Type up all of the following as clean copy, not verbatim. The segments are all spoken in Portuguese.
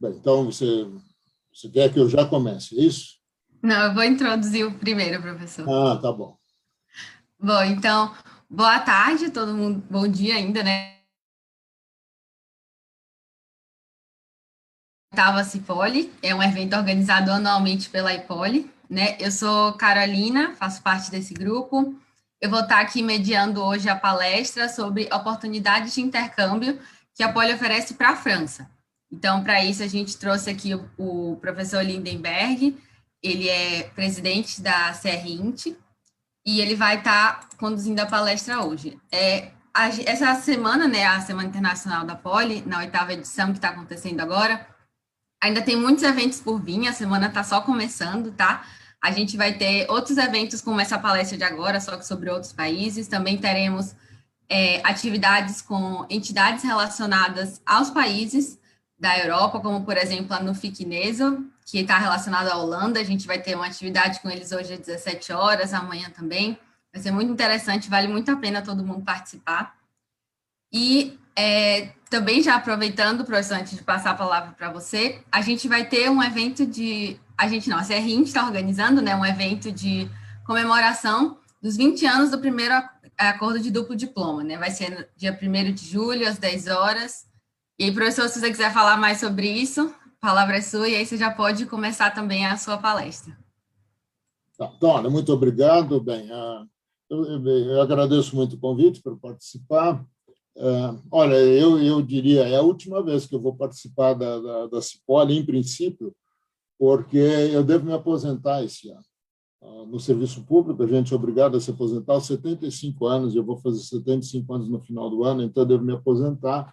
Bem, então, você quer que eu já comece, é isso? Não, eu vou introduzir o primeiro, professor. Ah, tá bom. Bom, então, boa tarde, todo mundo, bom dia ainda, né? Oitava Cipoli, é um evento organizado anualmente pela IPOLE, né? Eu sou Carolina, faço parte desse grupo. Eu vou estar aqui mediando hoje a palestra sobre oportunidades de intercâmbio que a Poli oferece para a França. Então, para isso, a gente trouxe aqui o professor Lindenberg, ele é presidente da CRINT, e ele vai estar conduzindo a palestra hoje. Essa semana, né, a Semana Internacional da Poli, na oitava edição que está acontecendo agora, ainda tem muitos eventos por vir, a semana está só começando, tá? A gente vai ter outros eventos como essa palestra de agora, só que sobre outros países. Também teremos atividades com entidades relacionadas aos países da Europa, como, por exemplo, a Nufikineso, que está relacionada à Holanda. A gente vai ter uma atividade com eles hoje às 17 horas, amanhã também. Vai ser muito interessante, vale muito a pena todo mundo participar. E também já aproveitando, professor, antes de passar a palavra para você, a gente vai ter um evento de... A gente não, a CRINT está organizando, né, um evento de comemoração dos 20 anos do primeiro acordo de duplo diploma, né? Vai ser no dia 1º de julho, às 10 horas. E aí, professor, se você quiser falar mais sobre isso, a palavra é sua, e aí você já pode começar também a sua palestra. Tá, então, olha, muito obrigado. Bem, eu agradeço muito o convite para participar. Olha, eu diria, é a última vez que eu vou participar da Cipoli, em princípio, porque eu devo me aposentar esse ano. No serviço público, a gente é obrigado a se aposentar aos 75 anos, eu vou fazer 75 anos no final do ano, então eu devo me aposentar,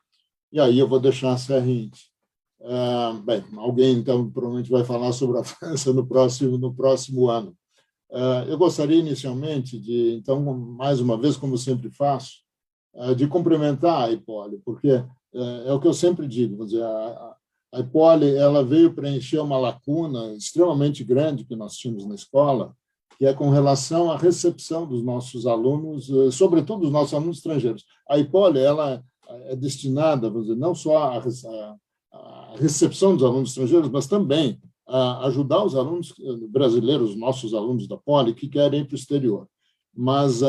e aí eu vou deixar a CRINT. Bem, alguém, então, provavelmente vai falar sobre a França no próximo ano. Eu gostaria, inicialmente, de, então, mais uma vez, como sempre faço, de cumprimentar a IPOLE, porque é o que eu sempre digo, vamos dizer, a IPOLE ela veio preencher uma lacuna extremamente grande que nós tínhamos na escola, que é com relação à recepção dos nossos alunos, sobretudo dos nossos alunos estrangeiros. A IPOLE ela é destinada, vamos dizer, não só à recepção dos alunos estrangeiros, mas também a ajudar os alunos brasileiros, nossos alunos da Poli, que querem ir para o exterior. Mas,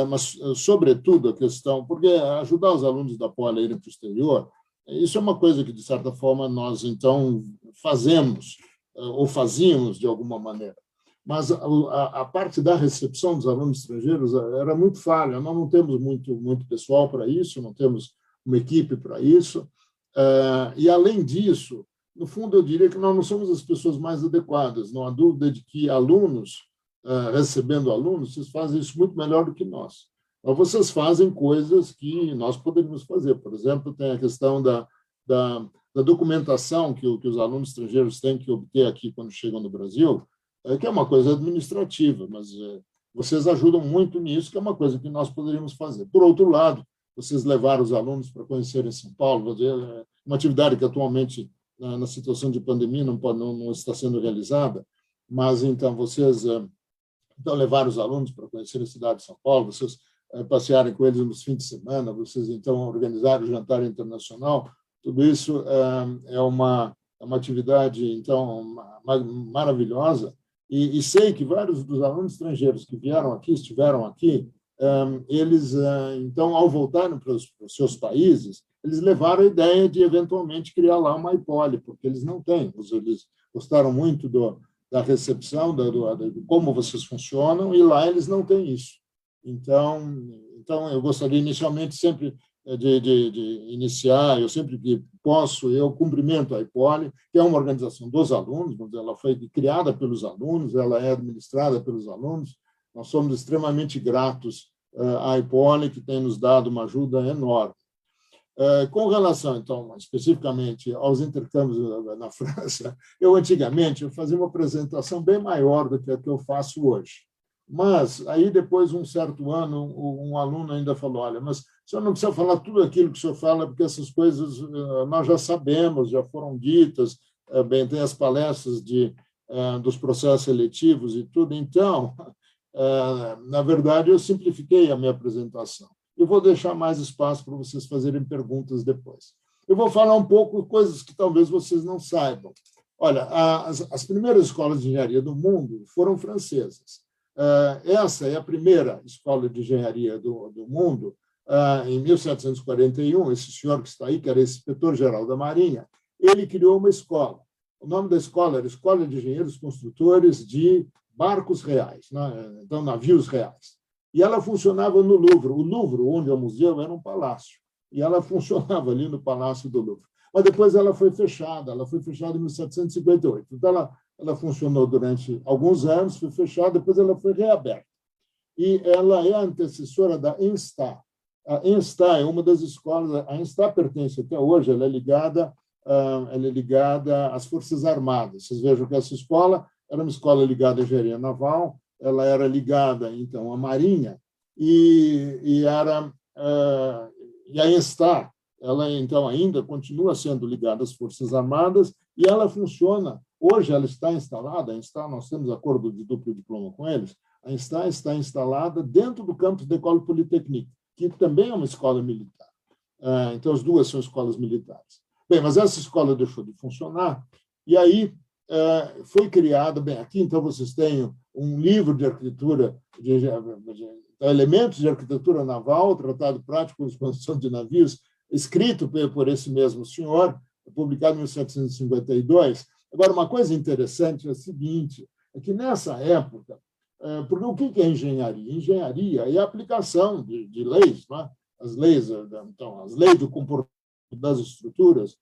sobretudo, a questão... Porque ajudar os alunos da Poli a irem para o exterior, isso é uma coisa que, de certa forma, nós, então, fazemos, ou fazíamos, de alguma maneira. Mas a parte da recepção dos alunos estrangeiros era muito falha. Nós não temos muito pessoal para isso, não temos uma equipe para isso. E, além disso, no fundo, eu diria que nós não somos as pessoas mais adequadas. Não há dúvida de que alunos, recebendo alunos, vocês fazem isso muito melhor do que nós. Mas vocês fazem coisas que nós poderíamos fazer. Por exemplo, tem a questão da documentação que os alunos estrangeiros têm que obter aqui quando chegam no Brasil, que é uma coisa administrativa, mas vocês ajudam muito nisso, que é uma coisa que nós poderíamos fazer. Por outro lado, vocês levaram os alunos para conhecerem São Paulo, uma atividade que atualmente, na situação de pandemia, não está sendo realizada, mas então vocês então levaram os alunos para conhecer a cidade de São Paulo, vocês passearem com eles nos fins de semana, vocês então organizaram o jantar internacional, tudo isso é uma atividade então maravilhosa, e sei que vários dos alunos estrangeiros que vieram aqui, estiveram aqui, eles então, ao voltarem para os seus países, eles levaram a ideia de eventualmente criar lá uma IPOLE, porque eles não têm, eles gostaram muito da recepção, de como vocês funcionam, e lá eles não têm isso. Então eu gostaria inicialmente sempre de iniciar, eu sempre que posso, eu cumprimento a IPOLE, que é uma organização dos alunos, ela foi criada pelos alunos, ela é administrada pelos alunos, nós somos extremamente gratos à IPOLE, que tem nos dado uma ajuda enorme. Com relação, então, especificamente aos intercâmbios na França, antigamente, eu fazia uma apresentação bem maior do que a que eu faço hoje. Mas, aí, depois de um certo ano, um aluno ainda falou, olha, mas o senhor não precisa falar tudo aquilo que o senhor fala, porque essas coisas nós já sabemos, já foram ditas, bem, tem as palestras dos processos seletivos e tudo. Então, na verdade, eu simplifiquei a minha apresentação. Eu vou deixar mais espaço para vocês fazerem perguntas depois. Eu vou falar um pouco coisas que talvez vocês não saibam. Olha, as primeiras escolas de engenharia do mundo foram francesas. Essa é a primeira escola de engenharia do mundo. Em 1741, esse senhor que está aí, que era inspetor-geral da Marinha, ele criou uma escola. O nome da escola era Escola de Engenheiros Construtores de Barcos Reais, né? Então, navios reais. E ela funcionava no Louvre. O Louvre, onde é o museu, era um palácio. E ela funcionava ali no Palácio do Louvre. Mas depois ela foi fechada em 1758. Então, ela funcionou durante alguns anos, foi fechada, depois ela foi reaberta. E ela é a antecessora da ENSTA. A ENSTA é uma das escolas, a ENSTA pertence até hoje, ela é ligada às Forças Armadas. Vocês vejam que essa escola era uma escola ligada à engenharia naval, ela era ligada, então, à Marinha, e a ENSTA, ela, então, ainda continua sendo ligada às Forças Armadas, e ela funciona, hoje ela está instalada, a ENSTA, nós temos acordo de duplo diploma com eles, a ENSTA está instalada dentro do campus da École Polytechnique, que também é uma escola militar. Então, as duas são escolas militares. Bem, mas essa escola deixou de funcionar, e aí foi criada, bem, aqui então vocês têm um livro de arquitetura, elementos de arquitetura naval, tratado prático de construção de navios, escrito por esse mesmo senhor, publicado em 1752. Agora, uma coisa interessante é a seguinte, é que nessa época, porque o que é engenharia? Engenharia é a aplicação de leis, não é? As leis, então, as leis do comportamento das estruturas.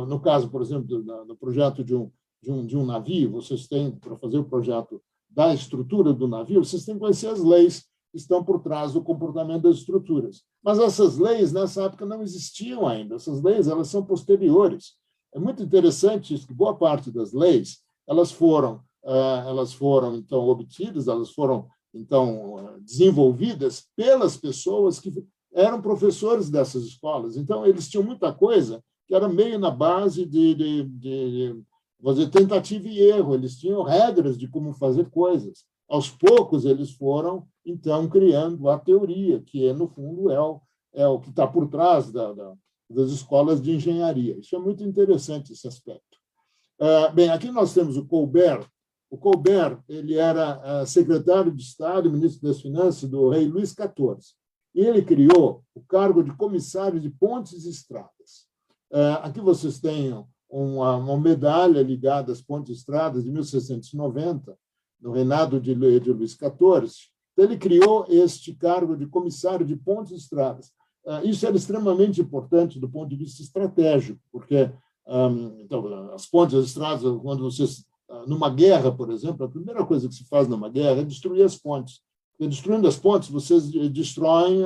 No caso, por exemplo, no projeto de um navio, vocês têm, para fazer o projeto da estrutura do navio, vocês têm que conhecer as leis que estão por trás do comportamento das estruturas. Mas essas leis, nessa época, não existiam ainda. Essas leis, elas são posteriores. É muito interessante isso, que boa parte das leis, elas foram então, obtidas, elas foram, então, desenvolvidas pelas pessoas que eram professores dessas escolas. Então, eles tinham muita coisa que era meio na base vou dizer, tentativa e erro. Eles tinham regras de como fazer coisas. Aos poucos, eles foram, então, criando a teoria, que, no fundo, é o que está por trás das escolas de engenharia. Isso é muito interessante, esse aspecto. Bem, aqui nós temos o Colbert. O Colbert, ele era secretário de Estado e ministro das Finanças do rei Luís XIV. E ele criou o cargo de comissário de pontes e estradas. Aqui vocês têm uma medalha ligada às pontes e estradas de 1690, no reinado de Luís XIV. Então, ele criou este cargo de comissário de pontes e estradas. Isso era extremamente importante do ponto de vista estratégico, porque então, as pontes e as estradas, quando vocês, numa guerra, por exemplo, a primeira coisa que se faz numa guerra é destruir as pontes. E, destruindo as pontes, vocês destroem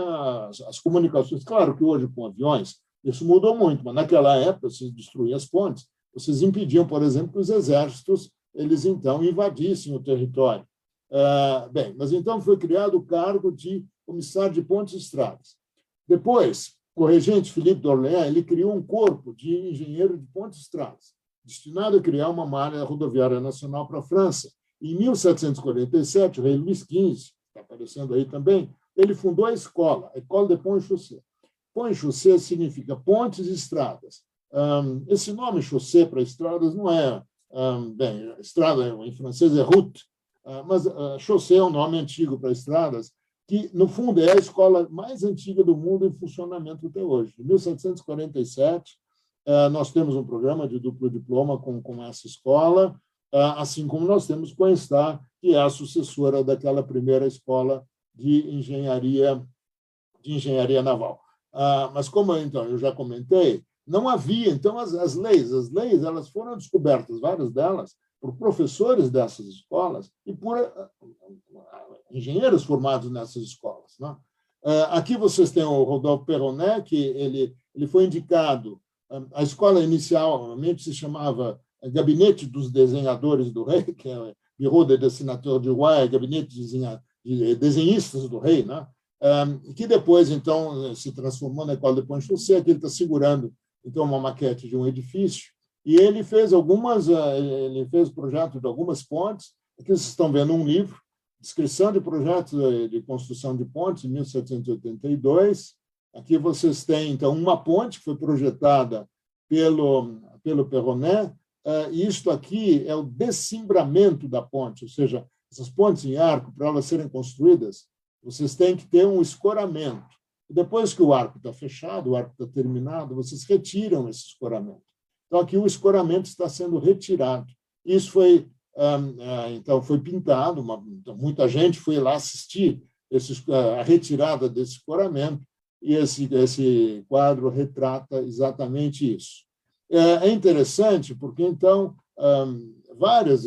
as comunicações. Claro que hoje, com aviões, isso mudou muito, mas naquela época, vocês destruíam as pontes, vocês impediam, por exemplo, que os exércitos eles então invadissem o território. Bem, mas então foi criado o cargo de comissário de pontes e estradas. Depois, o regente Filipe d'Orléans, ele criou um corpo de engenheiro de pontes e estradas, destinado a criar uma malha rodoviária nacional para a França. Em 1747, o rei Luís XV, está aparecendo aí também, ele fundou a escola, a École des Ponts et Chaussées. Ponts et Chaussées significa pontes e estradas. Esse nome chaussée para estradas não é... bem, estrada em francês é route, mas chaussée é um nome antigo para estradas, que, no fundo, é a escola mais antiga do mundo em funcionamento até hoje. Em 1747, nós temos um programa de duplo diploma com essa escola, assim como nós temos com a ENSTA, que é a sucessora daquela primeira escola de engenharia naval. Mas, como então, eu já comentei, não havia, então, as leis elas foram descobertas, várias delas, por professores dessas escolas e por engenheiros formados nessas escolas, né? Aqui vocês têm o Rodolphe Perronnet, que ele foi indicado, a escola inicialmente se chamava Gabinete dos Desenhadores do Rei, que é o Bureau de Dessinateur du Roi, Gabinete de Desenhistas do Rei, né? Que depois, então, se transformou na École des Ponts et Chaussées, que ele está segurando, então, uma maquete de um edifício, e ele fez o projeto de algumas pontes. Aqui vocês estão vendo um livro, Descrição de Projetos de Construção de Pontes, em 1782. Aqui vocês têm, então, uma ponte que foi projetada pelo Perronet, e isto aqui é o descimbramento da ponte, ou seja, essas pontes em arco, para elas serem construídas, vocês têm que ter um escoramento. Depois que o arco está fechado, o arco está terminado, vocês retiram esse escoramento. Então, aqui o escoramento está sendo retirado. Isso foi, então, foi pintado, então, muita gente foi lá assistir a retirada desse escoramento, e esse quadro retrata exatamente isso. É interessante porque, então, vários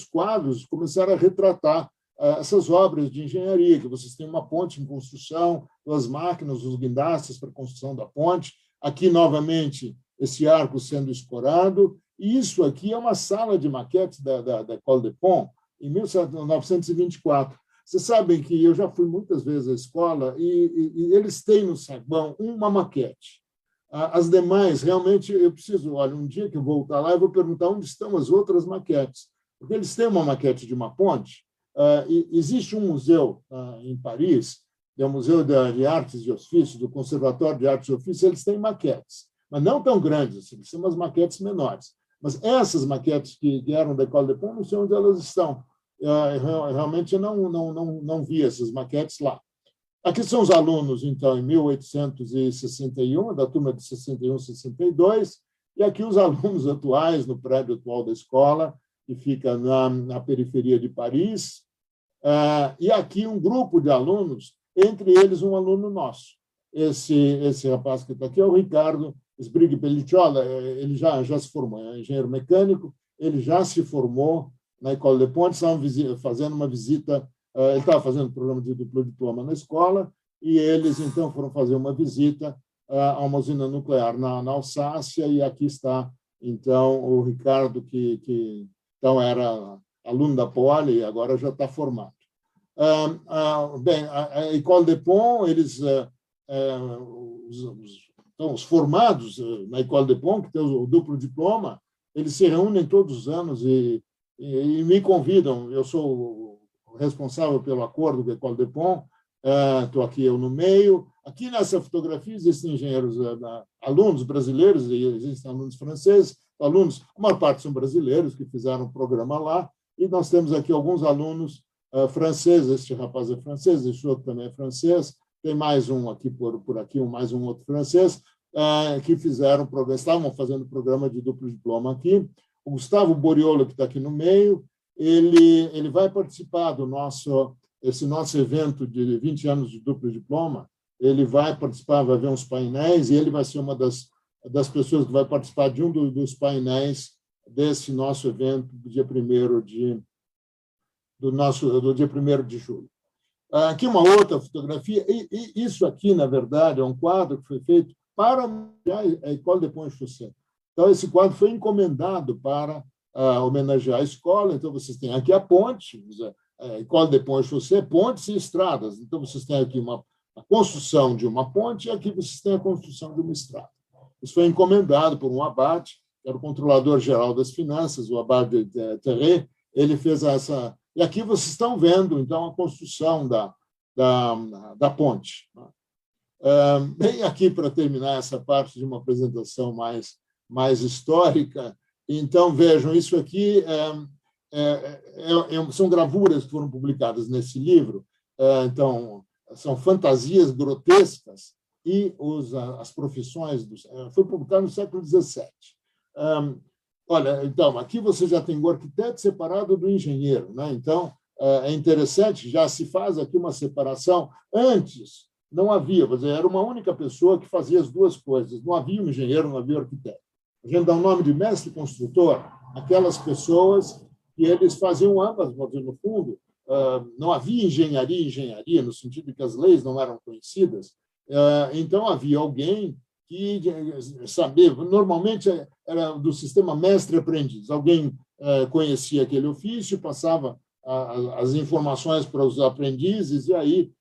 quadros começaram a retratar essas obras de engenharia, que vocês têm uma ponte em construção, as máquinas, os guindastes para a construção da ponte, aqui, novamente, esse arco sendo escorado, e isso aqui é uma sala de maquetes da École des Ponts, em 1924. Vocês sabem que eu já fui muitas vezes à escola e eles têm no saguão uma maquete. As demais, realmente, eu preciso, olha, um dia que eu voltar lá, eu vou perguntar onde estão as outras maquetes, porque eles têm uma maquete de uma ponte. Existe um museu em Paris, é o Museu de Artes e Ofícios, do Conservatório de Artes e Ofícios, eles têm maquetes, mas não tão grandes, eles são umas maquetes menores. Mas essas maquetes que eram da École des Ponts, não sei onde elas estão. Realmente não vi essas maquetes lá. Aqui são os alunos, então, em 1861, da turma de 61, 62, e aqui os alunos atuais, no prédio atual da escola, que fica na periferia de Paris, e aqui um grupo de alunos, entre eles um aluno nosso. Esse rapaz que está aqui é o Ricardo Sbrighi Pellicciola, ele já se formou, é engenheiro mecânico, ele já se formou na École des Ponts, estavam fazendo uma visita, ele estava fazendo programa de duplo diploma na escola, e eles, então, foram fazer uma visita a uma usina nuclear na Alsácia, e aqui está, então, o Ricardo, que então era aluno da Poli e agora já está formado. Bem, a École des Ponts, eles, os formados na École des Ponts, que tem o duplo diploma, eles se reúnem todos os anos e me convidam. Eu sou o responsável pelo acordo com a École des Ponts, estou aqui eu no meio. Aqui nessa fotografia existem engenheiros, alunos brasileiros e existem alunos franceses, alunos, a maior parte são brasileiros que fizeram um programa lá, e nós temos aqui alguns alunos franceses, este rapaz é francês, este outro também é francês, tem mais um aqui por aqui, mais um outro francês, que fizeram programa, estavam fazendo programa de duplo diploma aqui. O Gustavo Boriolo, que está aqui no meio, ele vai participar esse nosso evento de 20 anos de duplo diploma, ele vai participar, vai ver uns painéis, e ele vai ser uma das pessoas que vai participar de um dos painéis desse nosso evento do dia 1º de julho. Aqui uma outra fotografia, e isso aqui, na verdade, é um quadro que foi feito para a École des Ponts Chaussée. Então, esse quadro foi encomendado para homenagear a escola. Então, vocês têm aqui a ponte, a École des Ponts Chaussée, pontes e estradas. Então, vocês têm aqui a construção de uma ponte, e aqui vocês têm a construção de uma estrada. Isso foi encomendado por um abade, que era o controlador-geral das finanças, o abade de Terret. Ele fez essa... E aqui vocês estão vendo, então, a construção da ponte. Bem aqui, para terminar essa parte de uma apresentação mais histórica, então, vejam, isso aqui são gravuras que foram publicadas nesse livro, então, são fantasias grotescas e as profissões... Foi publicado no século XVII. Olha, então, aqui você já tem o arquiteto separado do engenheiro, né? Então, é interessante, já se faz aqui uma separação. Antes, não havia, era uma única pessoa que fazia as duas coisas, não havia um engenheiro, não havia um arquiteto. A gente dá o nome de mestre construtor aquelas pessoas que eles faziam ambas, no fundo, não havia engenharia, no sentido de que as leis não eram conhecidas, então havia alguém que sabia, normalmente era do sistema mestre-aprendiz, alguém conhecia aquele ofício, passava as informações para os aprendizes, e aí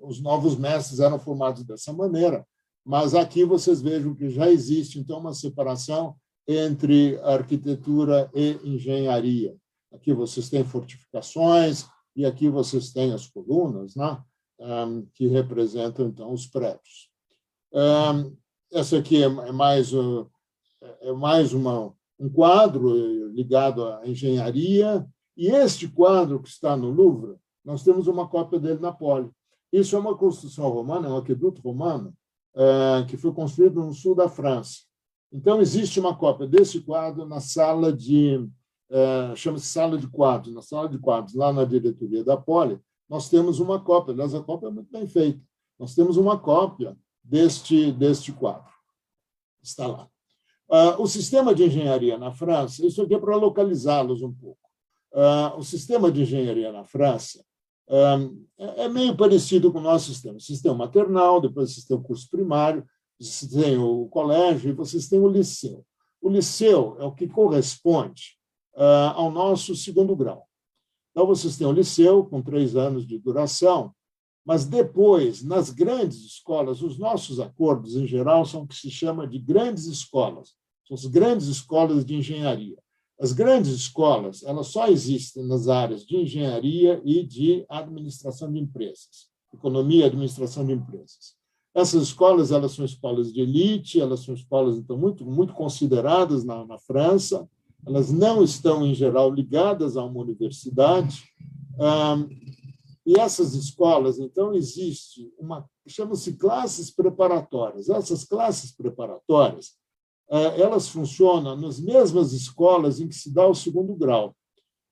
os novos mestres eram formados dessa maneira. Mas aqui vocês vejam que já existe, então, uma separação entre arquitetura e engenharia. Aqui vocês têm fortificações e aqui vocês têm as colunas, né, que representam, então, os prédios. essa aqui é mais um quadro ligado à engenharia, e este quadro que está no Louvre, nós temos uma cópia dele na Poli. Isso é uma construção romana, é um aqueduto romano, que foi construído no sul da França. Então, existe uma cópia desse quadro na sala chama-se sala de quadros, na sala de quadros, lá na diretoria da Poli, nós temos uma cópia, aliás, a cópia é muito bem feita, nós temos uma cópia deste quadro. Está lá. O sistema de engenharia na França, isso aqui é para localizá-los um pouco. O sistema de engenharia na França é meio parecido com o nosso sistema. Vocês têm o maternal, depois vocês têm o curso primário, vocês têm o colégio e vocês têm o liceu. O liceu é o que corresponde ao nosso segundo grau. Então, vocês têm o liceu, com 3 anos de duração, mas depois, nas grandes escolas, os nossos acordos, em geral, são o que se chama de grandes escolas. São as grandes escolas de engenharia. As grandes escolas, elas só existem nas áreas de engenharia e de administração de empresas, economia e administração de empresas. Essas escolas, elas são escolas de elite, elas são escolas, então, muito, muito consideradas na França, elas não estão, em geral, ligadas a uma universidade, e essas escolas, então, existe chama-se classes preparatórias. Essas classes preparatórias, elas funcionam nas mesmas escolas em que se dá o segundo grau.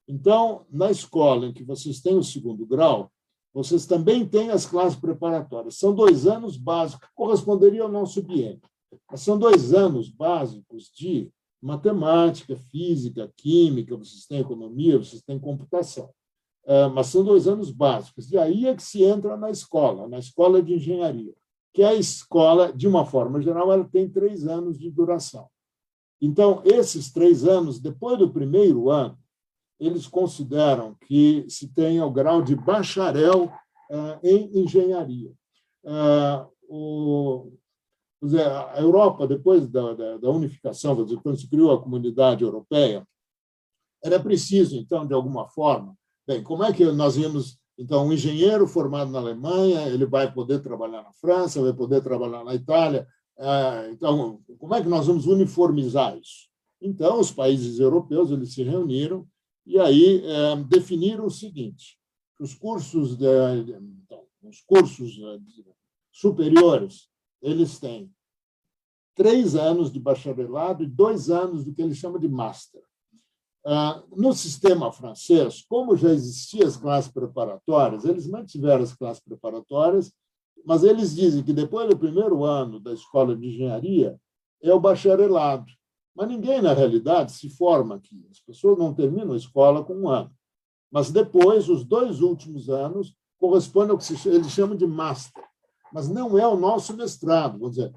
Então, na escola em que vocês têm o segundo grau, vocês também têm as classes preparatórias. São 2 anos básicos, que corresponderiam ao nosso biênio. Mas são 2 anos básicos de matemática, física, química, vocês têm economia, vocês têm computação. Mas são 2 anos básicos. E aí é que se entra na escola de engenharia, que é a escola, de uma forma geral, ela tem 3 anos de duração. Então, esses 3 anos, depois do primeiro ano, eles consideram que se tenha o grau de bacharel em engenharia. A Europa, depois da unificação, quando se criou a Comunidade Europeia, era preciso, então, de alguma forma, como é que nós íamos, então, um engenheiro formado na Alemanha, ele vai poder trabalhar na França, vai poder trabalhar na Itália, então, como é que nós vamos uniformizar isso? Então, os países europeus, eles se reuniram e aí definiram o seguinte, os cursos superiores, eles têm 3 anos de bacharelado e 2 anos do que eles chamam de master. No sistema francês, como já existiam as classes preparatórias, eles mantiveram as classes preparatórias, mas eles dizem que depois do primeiro ano da escola de engenharia é o bacharelado. Mas ninguém, na realidade, se forma aqui. As pessoas não terminam a escola com 1 ano. Mas depois, os 2 últimos anos correspondem ao que eles chamam de master. Mas não é o nosso mestrado. Vamos dizer,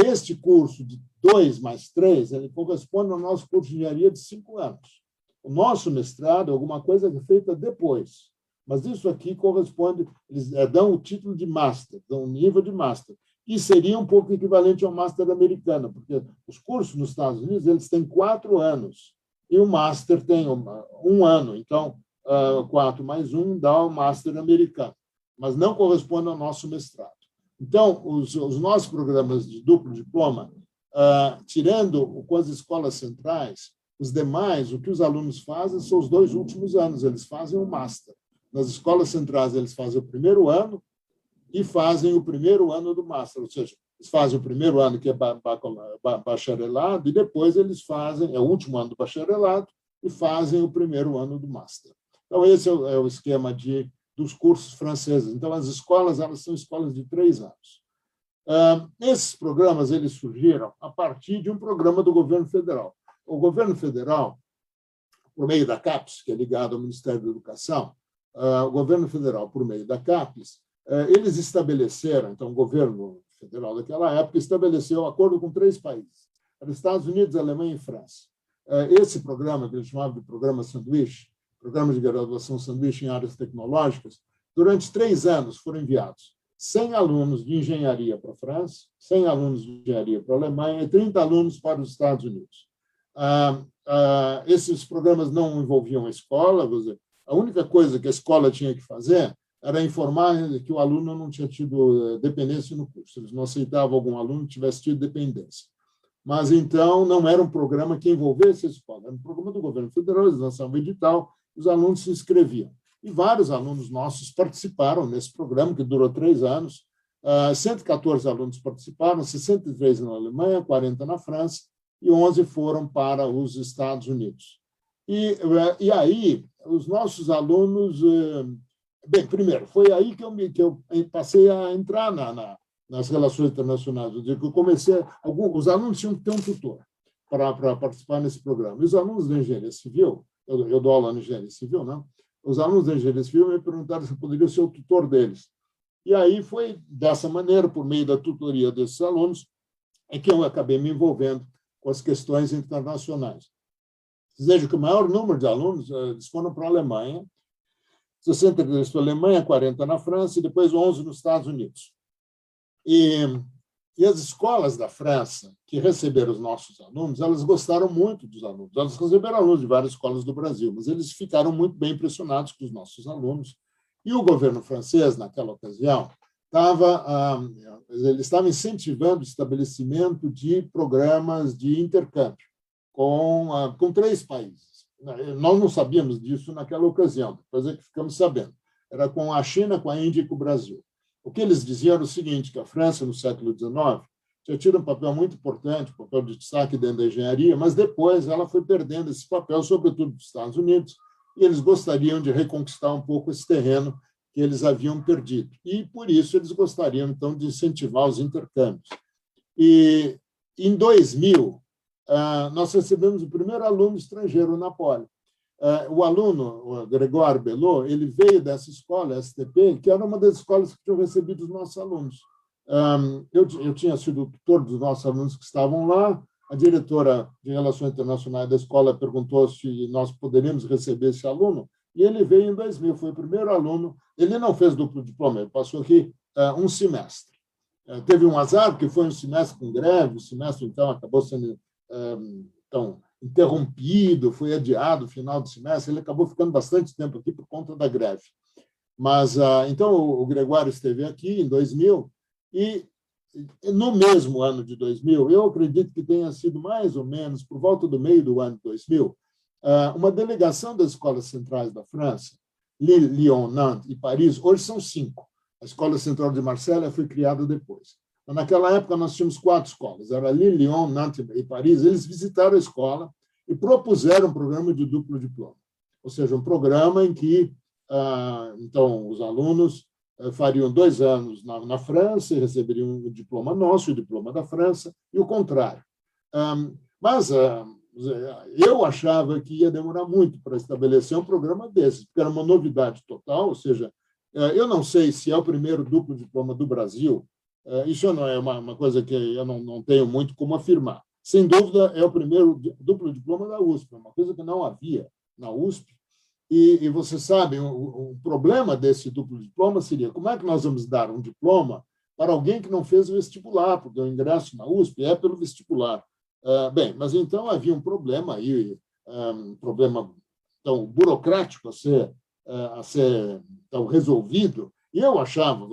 este curso de 2 mais 3, ele corresponde ao nosso curso de engenharia de 5 anos. O nosso mestrado é alguma coisa que é feita depois. Mas isso aqui corresponde, eles dão o título de master, dão um nível de master, que seria um pouco equivalente ao master americano, porque os cursos nos Estados Unidos eles têm 4 anos, e o master tem 1 ano. Então, 4 mais 1 dá o master americano, mas não corresponde ao nosso mestrado. Então, os nossos programas de duplo diploma, tirando com as escolas centrais, os demais, o que os alunos fazem são os 2 últimos anos, eles fazem o master. Nas escolas centrais, eles fazem o primeiro ano e fazem o primeiro ano do master, ou seja, eles fazem o primeiro ano, que é bacharelado, e depois eles fazem, é o último ano do bacharelado, e fazem o primeiro ano do master. Então, esse é o esquema dos cursos franceses. Então, as escolas, elas são escolas de 3 anos. Esses programas, eles surgiram a partir de um programa do governo federal. O governo federal, por meio da CAPES, que é ligado ao Ministério da Educação, o governo federal, por meio da CAPES, eles estabeleceram, então, o governo federal daquela época estabeleceu um acordo com 3 países, Estados Unidos, Alemanha e França. Esse programa, que eles chamavam de programa sanduíche, programa de graduação sanduíche em áreas tecnológicas, durante 3 anos foram enviados 100 alunos de engenharia para a França, 100 alunos de engenharia para a Alemanha e 30 alunos para os Estados Unidos. Esses programas não envolviam a escola, a única coisa que a escola tinha que fazer era informar que o aluno não tinha tido dependência no curso. Eles não aceitavam algum aluno que tivesse tido dependência. Mas, então, não era um programa que envolvesse a escola. Era um programa do governo federal, eles lançavam um edital, os alunos se inscreviam. E vários alunos nossos participaram nesse programa, que durou 3 anos. 114 alunos participaram, 63 na Alemanha, 40 na França, e 11 foram para os Estados Unidos. E aí, os nossos alunos... Bem, primeiro, foi aí que eu passei a entrar nas relações internacionais. Eu comecei... Os alunos tinham que ter um tutor para participar nesse programa. E os alunos da engenharia civil, eu dou aula na engenharia civil, não? Os alunos da engenharia civil me perguntaram se eu poderia ser o tutor deles. E aí foi dessa maneira, por meio da tutoria desses alunos, é que eu acabei me envolvendo com as questões internacionais. Vocês vejam que o maior número de alunos eles foram para a Alemanha, 63 para a Alemanha, 40 na França e depois 11 nos Estados Unidos. E as escolas da França, que receberam os nossos alunos, elas gostaram muito dos alunos. Elas receberam alunos de várias escolas do Brasil, mas eles ficaram muito bem impressionados com os nossos alunos. E o governo francês, naquela ocasião, ele estava incentivando o estabelecimento de programas de intercâmbio com 3 países. Nós não sabíamos disso naquela ocasião, depois é que ficamos sabendo. Era com a China, com a Índia e com o Brasil. O que eles diziam era o seguinte, que a França, no século XIX, tinha tido um papel muito importante, um papel de destaque dentro da engenharia, mas depois ela foi perdendo esse papel, sobretudo dos Estados Unidos, e eles gostariam de reconquistar um pouco esse terreno que eles haviam perdido. E, por isso, eles gostariam, então, de incentivar os intercâmbios. E, em 2000, nós recebemos o primeiro aluno estrangeiro na Poli. O aluno, o Gregório Belot, ele veio dessa escola, STP, que era uma das escolas que tinham recebido os nossos alunos. Eu tinha sido o tutor dos nossos alunos que estavam lá, a diretora de Relações Internacionais da escola perguntou se nós poderíamos receber esse aluno, e ele veio em 2000, foi o primeiro aluno. Ele não fez duplo diploma, ele passou aqui um semestre. Teve um azar, porque foi um semestre com greve, o semestre, então, acabou sendo interrompido, foi adiado o final do semestre, ele acabou ficando bastante tempo aqui por conta da greve. Mas, então, o Gregório esteve aqui em 2000, e no mesmo ano de 2000, eu acredito que tenha sido mais ou menos, por volta do meio do ano de 2000, uma delegação das escolas centrais da França, Lille, Lyon, Nantes e Paris, hoje são 5. A Escola Central de Marselha foi criada depois. Mas naquela época, nós tínhamos 4 escolas, era Lille, Lyon, Nantes e Paris. Eles visitaram a escola e propuseram um programa de duplo diploma, ou seja, um programa em que, então, os alunos fariam 2 anos na França e receberiam um diploma nosso, o diploma da França, e o contrário. Mas eu achava que ia demorar muito para estabelecer um programa desse, porque era uma novidade total, ou seja, eu não sei se é o primeiro duplo diploma do Brasil, isso não é uma coisa que eu não tenho muito como afirmar. Sem dúvida, é o primeiro duplo diploma da USP, uma coisa que não havia na USP. E você sabe, o problema desse duplo diploma seria como é que nós vamos dar um diploma para alguém que não fez o vestibular, porque o ingresso na USP é pelo vestibular. Bem, mas então havia um problema aí, um problema tão burocrático a ser então, resolvido, e eu achava,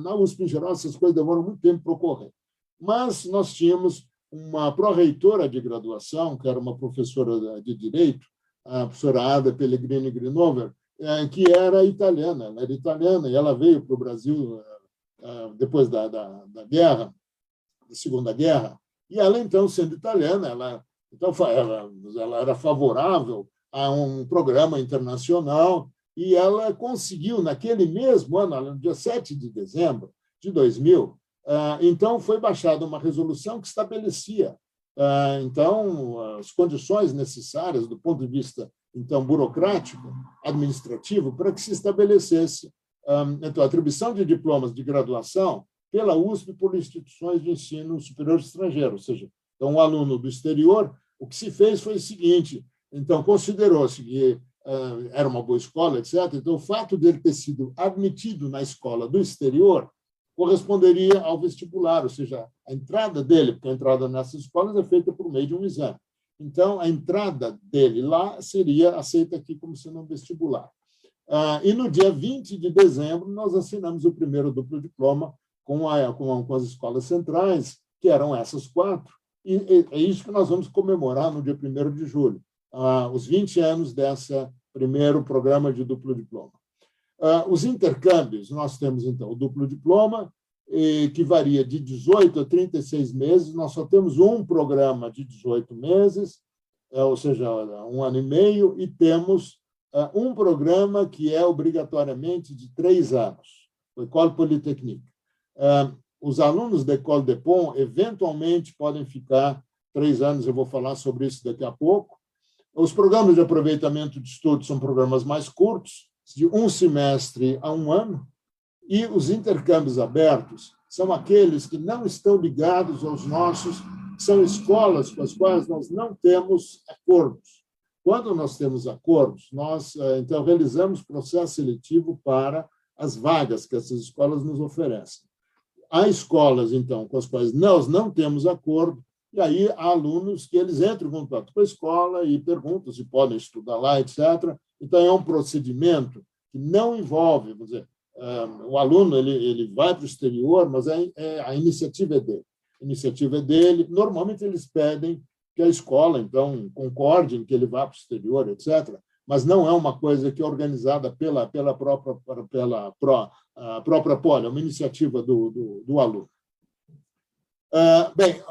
na USP em geral, essas coisas demoram muito tempo para ocorrer. Mas nós tínhamos uma pró-reitora de graduação, que era uma professora de Direito, a professora Ada Pellegrini Grinover, que era italiana. Ela era italiana e ela veio para o Brasil depois da guerra, da Segunda Guerra, e ela, então, sendo italiana, ela era favorável a um programa internacional e ela conseguiu, naquele mesmo ano, no dia 7 de dezembro de 2000, então foi baixada uma resolução que estabelecia então as condições necessárias do ponto de vista então burocrático, administrativo, para que se estabelecesse então a atribuição de diplomas de graduação pela USP por instituições de ensino superior estrangeiro, ou seja, então um aluno do exterior, o que se fez foi o seguinte, então considerou-se que era uma boa escola, etc. Então o fato dele ter sido admitido na escola do exterior corresponderia ao vestibular, ou seja, a entrada dele, porque a entrada nessas escolas é feita por meio de um exame. Então, a entrada dele lá seria aceita aqui como sendo um vestibular. E no dia 20 de dezembro, nós assinamos o primeiro duplo diploma com as escolas centrais, que eram essas 4, e é isso que nós vamos comemorar no dia 1º de julho, os 20 anos desse primeiro programa de duplo diploma. Os intercâmbios, nós temos, então, o duplo diploma, que varia de 18 a 36 meses, nós só temos um programa de 18 meses, ou seja, 1 ano e meio, e temos um programa que é obrigatoriamente de 3 anos, o École Polytechnique. Os alunos da École de Pont, eventualmente, podem ficar 3 anos, eu vou falar sobre isso daqui a pouco. Os programas de aproveitamento de estudo são programas mais curtos, de 1 semestre a 1 ano, e os intercâmbios abertos são aqueles que não estão ligados aos nossos, são escolas com as quais nós não temos acordos. Quando nós temos acordos, nós, então, realizamos processo seletivo para as vagas que essas escolas nos oferecem. Há escolas, então, com as quais nós não temos acordo, e aí há alunos que eles entram em contato com a escola e perguntam se podem estudar lá, etc. Então, é um procedimento que não envolve, vamos dizer, o aluno ele vai para o exterior, mas a iniciativa é dele. A iniciativa é dele. Normalmente, eles pedem que a escola, então, concorde em que ele vá para o exterior, etc., mas não é uma coisa que é organizada pela própria Poli, é uma iniciativa do aluno. Bem,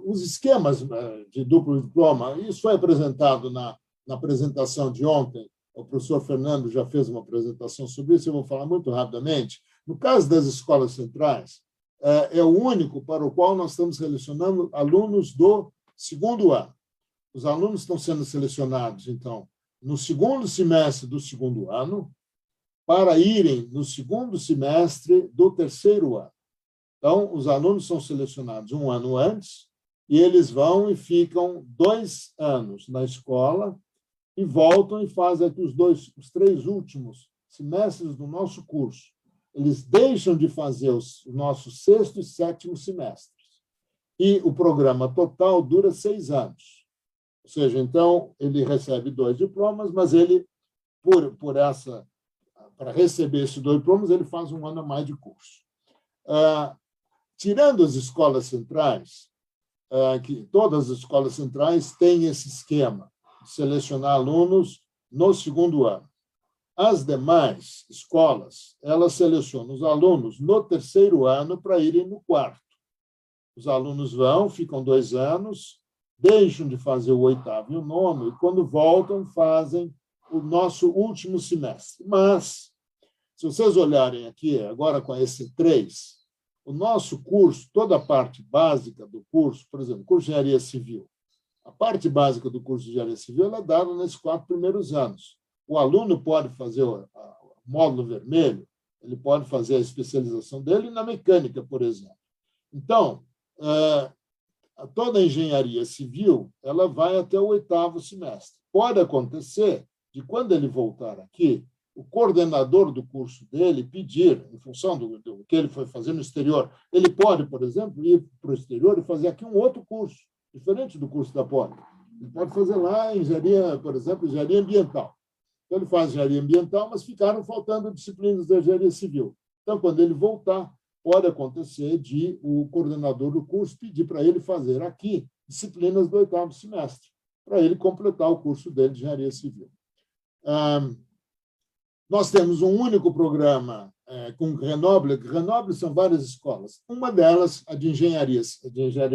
os esquemas de duplo diploma, isso foi apresentado na apresentação de ontem, o professor Fernando já fez uma apresentação sobre isso, eu vou falar muito rapidamente. No caso das escolas centrais, é o único para o qual nós estamos selecionando alunos do 2º ano. Os alunos estão sendo selecionados, então, no 2º semestre do 2º ano, para irem no 2º semestre do 3º ano. Então, os alunos são selecionados 1 ano antes, e eles vão e ficam 2 anos na escola, e voltam e fazem aqui os 3 últimos semestres do nosso curso. Eles deixam de fazer os nossos 6º e 7º semestres. E o programa total dura 6 anos. Ou seja, então, ele recebe 2 diplomas, mas ele, para receber esses 2 diplomas, ele faz 1 ano a mais de curso. Tirando as escolas centrais, que todas as escolas centrais têm esse esquema, selecionar alunos no 2º ano. As demais escolas, elas selecionam os alunos no 3º ano para irem no 4º. Os alunos vão, ficam 2 anos, deixam de fazer o 8º e o 9º, e quando voltam, fazem o nosso último semestre. Mas, se vocês olharem aqui, agora com esse 3, o nosso curso, toda a parte básica do curso, por exemplo, curso de Engenharia Civil, a parte básica do curso de Engenharia Civil é dada nesses 4 primeiros anos. O aluno pode fazer o módulo vermelho, ele pode fazer a especialização dele na mecânica, por exemplo. Então, toda a engenharia civil ela vai até o 8º semestre. Pode acontecer de, quando ele voltar aqui, o coordenador do curso dele pedir, em função do que ele foi fazer no exterior, ele pode, por exemplo, ir para o exterior e fazer aqui um outro curso, diferente do curso da Poli. Ele pode fazer lá engenharia, por exemplo, engenharia ambiental. Então, ele faz engenharia ambiental, mas ficaram faltando disciplinas da engenharia civil. Então, quando ele voltar, pode acontecer de o coordenador do curso pedir para ele fazer aqui disciplinas do 8º semestre, para ele completar o curso dele de engenharia civil. Nós temos um único programa com Grenoble. Grenoble são várias escolas. Uma delas, a de engenharia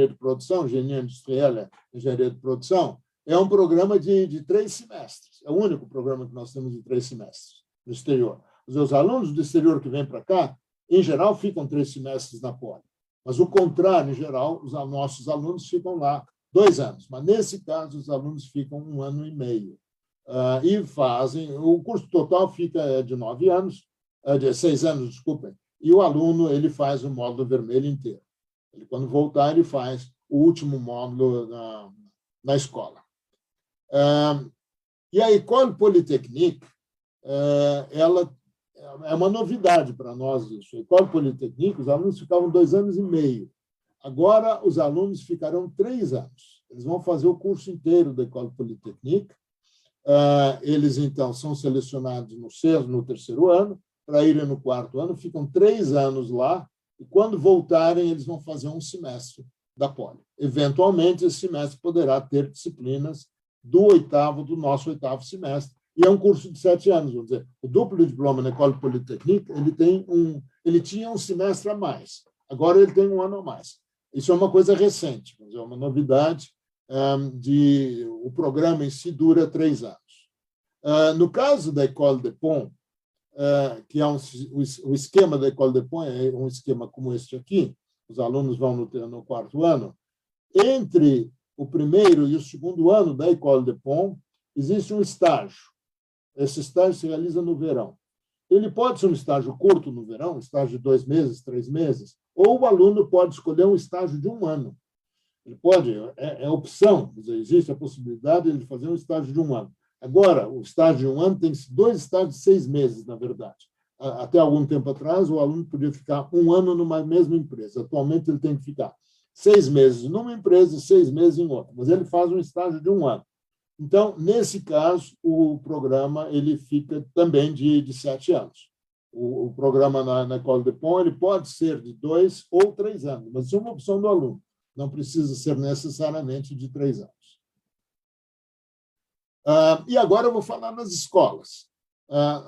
de produção, engenharia industrial, engenharia de produção, é um programa de 3 semestres. É o único programa que nós temos de 3 semestres no exterior. Os alunos do exterior que vêm para cá, em geral, ficam 3 semestres na Poli. Mas o contrário, em geral, os nossos alunos ficam lá 2 anos. Mas, nesse caso, os alunos ficam 1 ano e meio. E fazem... O curso total fica de 9 anos, de 6 anos, desculpem, e o aluno ele faz o módulo vermelho inteiro. Ele, quando voltar, ele faz o último módulo na escola. E a École Polytechnique, ela é uma novidade para nós isso. A École Polytechnique, os alunos ficavam 2 anos e meio. Agora, os alunos ficarão 3 anos. Eles vão fazer o curso inteiro da École Polytechnique, Eles, então, são selecionados no terceiro ano, para irem no quarto ano, ficam 3 anos lá, e quando voltarem, eles vão fazer um semestre da Poli. Eventualmente, esse semestre poderá ter disciplinas do nosso oitavo semestre, e é um curso de 7 anos, vamos dizer. O duplo diploma na École Polytechnique, ele tinha um semestre a mais, agora ele tem um ano a mais. Isso é uma coisa recente, é uma novidade. O programa em si dura 3 anos. No caso da École de Pont, que é o esquema da École de Pont é um esquema como este aqui, os alunos vão no quarto ano, entre o primeiro e o segundo ano da École de Pont, existe um estágio. Esse estágio se realiza no verão. Ele pode ser um estágio curto no verão, um estágio de 2 meses, 3 meses, ou o aluno pode escolher um estágio de 1 ano. Ele pode, é opção, quer dizer, existe a possibilidade de fazer um estágio de 1 ano. Agora, o estágio de 1 ano tem 2 estágios de 6 meses, na verdade. Até algum tempo atrás, o aluno podia ficar 1 ano numa mesma empresa. Atualmente, ele tem que ficar 6 meses numa empresa e 6 meses em outra. Mas ele faz um estágio de 1 ano. Então, nesse caso, o programa ele fica também de 7 anos. O programa na École de Pont ele pode ser de 2 ou 3 anos, mas isso é uma opção do aluno. Não precisa ser necessariamente de 3 anos. E agora eu vou falar nas escolas.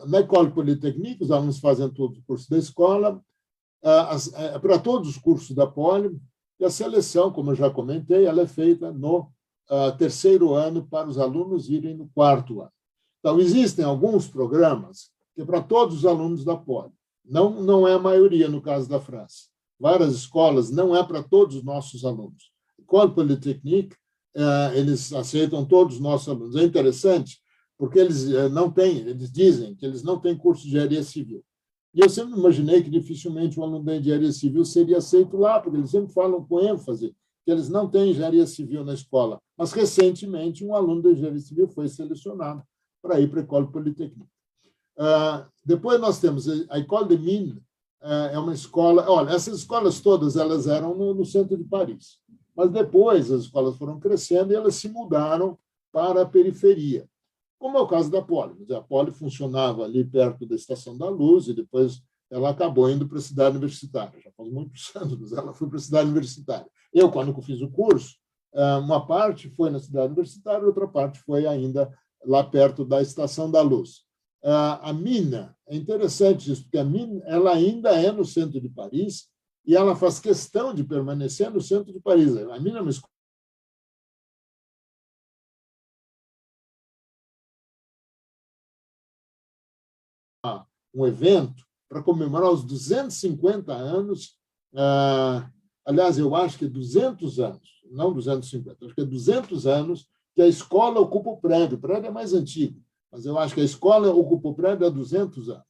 Na École Polytechnique, os alunos fazem todo o curso da escola, para todos os cursos da Poli, e a seleção, como eu já comentei, ela é feita no terceiro ano para os alunos irem no quarto ano. Então, existem alguns programas que é para todos os alunos da Poli. Não é a maioria, no caso da França. Várias escolas não é para todos os nossos alunos. École Polytechnique, eles aceitam todos os nossos alunos. É interessante, porque eles eles dizem que eles não têm curso de engenharia civil. E eu sempre imaginei que dificilmente um aluno da engenharia civil seria aceito lá, porque eles sempre falam com ênfase que eles não têm engenharia civil na escola. Mas, recentemente, um aluno da engenharia civil foi selecionado para ir para a École Polytechnique. Depois nós temos a École de Mines, é uma escola... Olha, essas escolas todas elas eram no centro de Paris. Mas depois as escolas foram crescendo e elas se mudaram para a periferia, como é o caso da Poli. A Poli funcionava ali perto da Estação da Luz e depois ela acabou indo para a cidade universitária. Já faz muitos anos, mas ela foi para a cidade universitária. Eu, quando fiz o curso, uma parte foi na cidade universitária, outra parte foi ainda lá perto da Estação da Luz. A Mina, é interessante isso, porque a Mina ela ainda é no centro de Paris e ela faz questão de permanecer no centro de Paris. A Mina é uma escola um evento para comemorar os 250 anos. Aliás, eu acho que é 200 anos, não 250, acho que é 200 anos que a escola ocupa o prédio. O prédio é mais antigo, mas eu acho que a escola ocupa o prédio há 200 anos,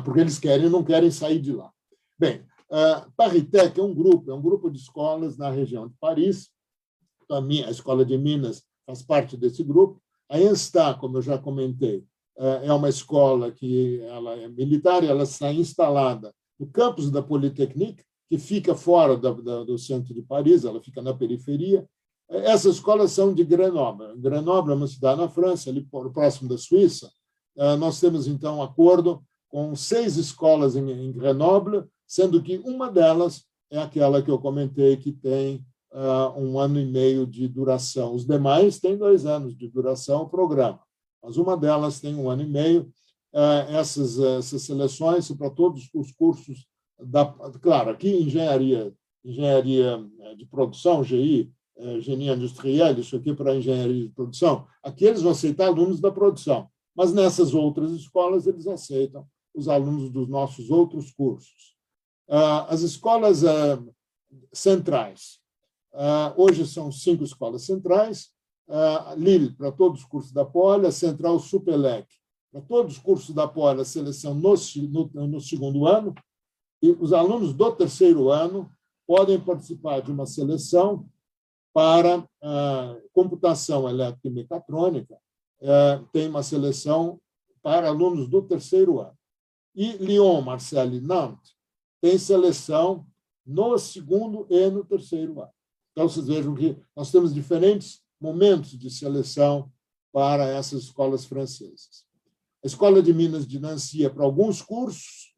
porque eles não querem sair de lá. Bem, Paritech é um grupo de escolas na região de Paris. A Escola de Minas faz parte desse grupo. A ENSTA, como eu já comentei, é uma escola que ela é militar, ela está instalada no campus da Polytechnique, que fica fora do centro de Paris, ela fica na periferia. Essas escolas são de Grenoble. Grenoble é uma cidade na França, ali próximo da Suíça. Nós temos, então, um acordo com 6 escolas em Grenoble, sendo que uma delas é aquela que eu comentei, que tem 1 ano e meio de duração. Os demais têm 2 anos de duração o programa, mas uma delas tem 1 ano e meio. Essas seleções são para todos os cursos. Claro, aqui engenharia de produção, GI, engenharia industrial, isso aqui para engenharia de produção, aqui eles vão aceitar alunos da produção, mas nessas outras escolas eles aceitam os alunos dos nossos outros cursos. As escolas centrais, hoje são 5 escolas centrais, Lille, para todos os cursos da Poli, a Central Supelec, para todos os cursos da Poli, a seleção no segundo ano, e os alunos do terceiro ano podem participar de uma seleção para computação eletromecatrônica, tem uma seleção para alunos do terceiro ano. E Lyon, Marseille e Nantes tem seleção no segundo e no terceiro ano. Então, vocês vejam que nós temos diferentes momentos de seleção para essas escolas francesas. A Escola de Minas de Nancy, para alguns cursos,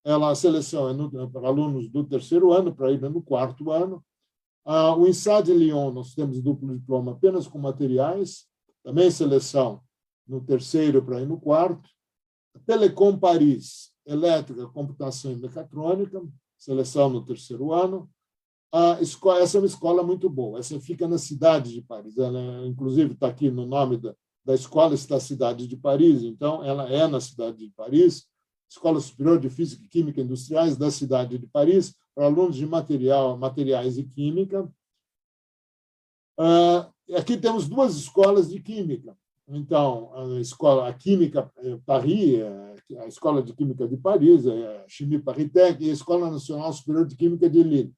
a seleção é para alunos do terceiro ano, para ir no quarto ano. O INSA de Lyon, nós temos duplo diploma apenas com materiais, também seleção no terceiro para ir no quarto. A Telecom Paris, elétrica, computação e mecatrônica, seleção no terceiro ano. Essa é uma escola muito boa. Essa fica na cidade de Paris. Ela, inclusive, está aqui no nome da escola, está a cidade de Paris. Então, ela é na cidade de Paris. Escola Superior de Física e Química Industriais da cidade de Paris, para alunos de materiais e química. Aqui temos duas escolas de química. Então, a Química Paris, a Escola de Química de Paris, a Chimie Paris Tech, e a Escola Nacional Superior de Química de Lille,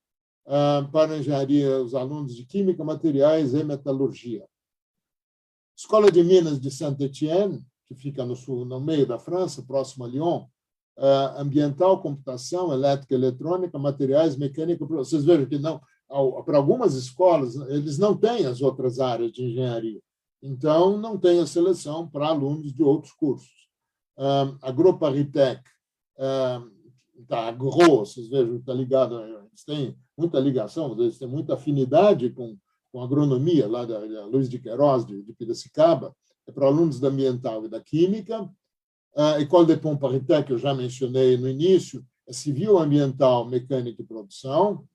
para engenharia, os alunos de Química, Materiais e Metalurgia. Escola de Minas de Saint-Étienne, que fica no sul, no meio da França, próximo a Lyon, ambiental, computação, elétrica, eletrônica, materiais, mecânica. Vocês vejam que não, para algumas escolas eles não têm as outras áreas de engenharia, então não tem a seleção para alunos de outros cursos. A Agroparitech, Agro, vocês vejam, está ligado, eles têm muita ligação, eles têm muita afinidade com agronomia, lá da Luiz de Queiroz, de Piracicaba, é para alunos da ambiental e da química. A École de Pontparnasse, que eu já mencionei no início, é civil, ambiental, mecânica e produção.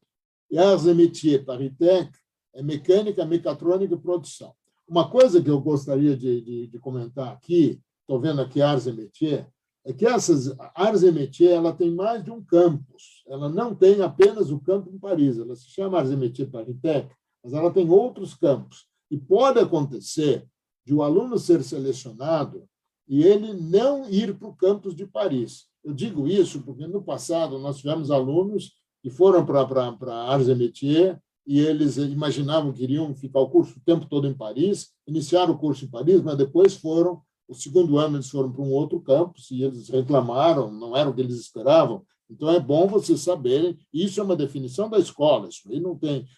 E a Arts et Métiers Paris Tech é mecânica, mecatrônica e produção. Uma coisa que eu gostaria de comentar aqui, estou vendo aqui Arts et Métiers, é que essas Arts et Métiers ela tem mais de um campus. Ela não tem apenas o campo em Paris. Ela se chama Arts et Métiers Paris Tech, mas ela tem outros campos. E pode acontecer de o aluno ser selecionado e ele não ir para o campus de Paris. Eu digo isso porque, no passado, nós tivemos alunos que foram para Arts et Métiers e eles imaginavam que iriam ficar o curso o tempo todo em Paris, iniciaram o curso em Paris, mas depois foram, o segundo ano, eles foram para um outro campus e eles reclamaram, não era o que eles esperavam. Então, é bom vocês saberem, isso é uma definição da escola, isso aí não tem...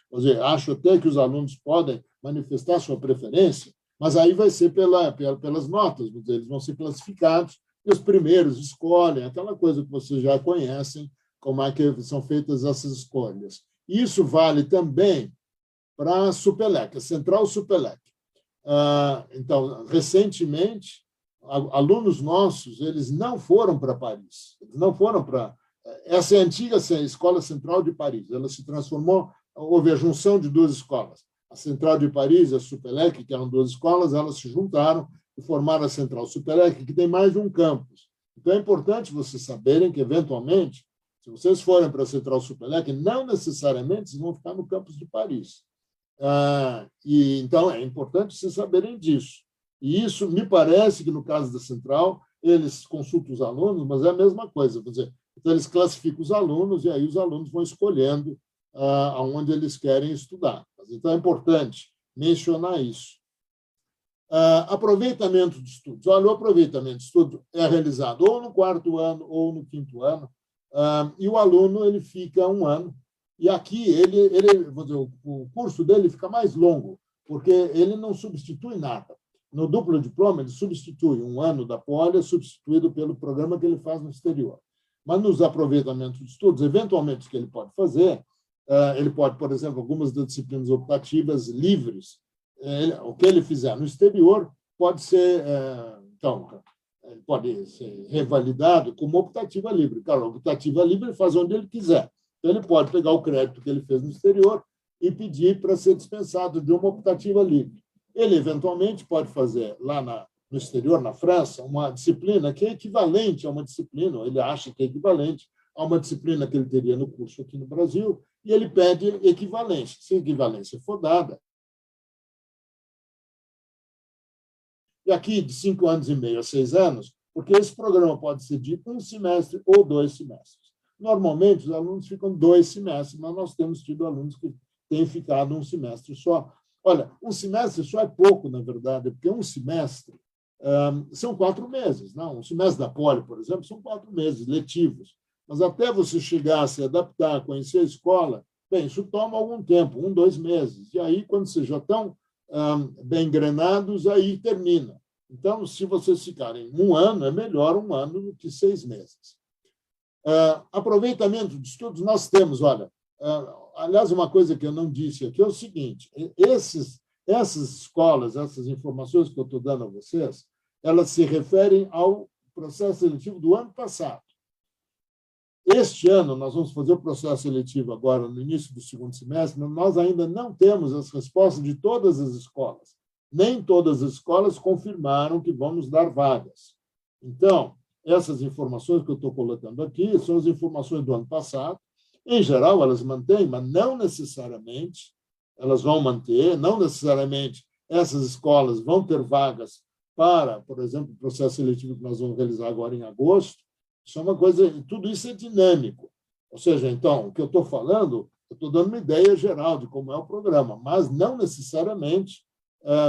Acho até que os alunos podem manifestar sua preferência, mas aí vai ser pelas notas, eles vão ser classificados, e os primeiros escolhem, aquela coisa que vocês já conhecem, como é que são feitas essas escolhas. Isso vale também para a Supelec, a Central Supelec. Então, recentemente, alunos nossos, eles não foram para Paris, eles não foram para... Essa é a antiga Escola Central de Paris, ela se transformou, houve a junção de duas escolas. A Central de Paris e a Supelec, que eram duas escolas, elas se juntaram e formaram a Central Supelec, que tem mais de um campus. Então, é importante vocês saberem que, eventualmente, se vocês forem para a Central Supelec, não necessariamente vocês vão ficar no campus de Paris. Então, é importante vocês saberem disso. E isso, me parece que, no caso da Central, eles consultam os alunos, mas é a mesma coisa. Quer dizer, então, eles classificam os alunos e aí os alunos vão escolhendo aonde eles querem estudar. Então, é importante mencionar isso. Aproveitamento de estudos. Olha, o aproveitamento de estudo é realizado ou no quarto ano ou no quinto ano, e o aluno ele fica um ano, e aqui vou dizer, o curso dele fica mais longo, porque ele não substitui nada. No duplo diploma, ele substitui um ano da poli, é substituído pelo programa que ele faz no exterior. Mas nos aproveitamentos de estudos, eventualmente, o que ele pode fazer, ele pode, por exemplo, algumas das disciplinas optativas livres, o que ele fizer no exterior pode ser, então, pode ser revalidado como optativa livre. Claro, a optativa livre ele faz onde ele quiser. Então, ele pode pegar o crédito que ele fez no exterior e pedir para ser dispensado de uma optativa livre. Ele, eventualmente, pode fazer lá no exterior, na França, uma disciplina que é equivalente a uma disciplina, ou ele acha que é equivalente a uma disciplina que ele teria no curso aqui no Brasil, e ele pede equivalência. Se a equivalência for dada, e aqui de 5 anos e meio a 6 anos, porque esse programa pode ser de 1 semestre ou 2 semestres. Normalmente, os alunos ficam 2 semestres, mas nós temos tido alunos que têm ficado 1 semestre só. Olha, 1 semestre só é pouco, na verdade, porque 1 semestre são 4 meses. Não? Um semestre da poli, por exemplo, são 4 meses letivos. Mas até você chegar a se adaptar, conhecer a escola, bem, isso toma algum tempo, 1, 2 meses. E aí, quando vocês já estão bem engrenados, aí termina. Então, se vocês ficarem um ano, é melhor um ano do que 6 meses. Aproveitamento de estudos, nós temos, olha, aliás, uma coisa que eu não disse aqui é o seguinte, essas escolas, essas informações que eu estou dando a vocês, elas se referem ao processo seletivo do ano passado. Este ano, nós vamos fazer o processo seletivo agora, no início do segundo semestre, mas nós ainda não temos as respostas de todas as escolas. Nem todas as escolas confirmaram que vão nos dar vagas. Então, essas informações que eu estou colocando aqui são as informações do ano passado. Em geral, elas mantêm, mas não necessariamente elas vão manter, não necessariamente essas escolas vão ter vagas para, por exemplo, o processo seletivo que nós vamos realizar agora em agosto. Isso é uma coisa, tudo isso é dinâmico. Ou seja, então, o que eu estou falando, eu estou dando uma ideia geral de como é o programa, mas não necessariamente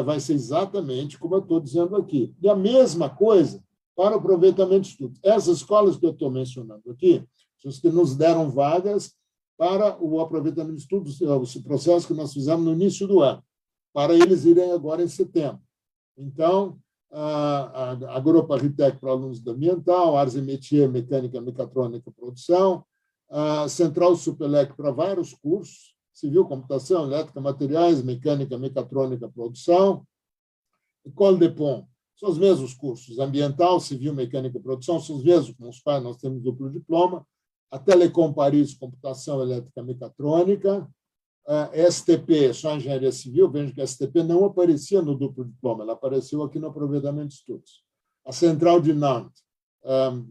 vai ser exatamente como eu estou dizendo aqui. E a mesma coisa para o aproveitamento de estudos. Essas escolas que eu estou mencionando aqui, são as que nos deram vagas para o aproveitamento de estudos, esse processo que nós fizemos no início do ano, para eles irem agora em setembro. Então, a Grupo Arritec para alunos da ambiental, Arts e Métiers, mecânica, mecatrônica e produção, a Central Supelec para vários cursos, civil, computação, elétrica, materiais, mecânica, mecatrônica, produção, École de Pont, são os mesmos cursos, ambiental, civil, mecânica e produção, são os mesmos com os quais nós temos duplo diploma, a Telecom Paris, computação, elétrica, mecatrônica, STP, só engenharia civil, vejo que a STP não aparecia no duplo diploma, ela apareceu aqui no aproveitamento de estudos. A Central de Nantes,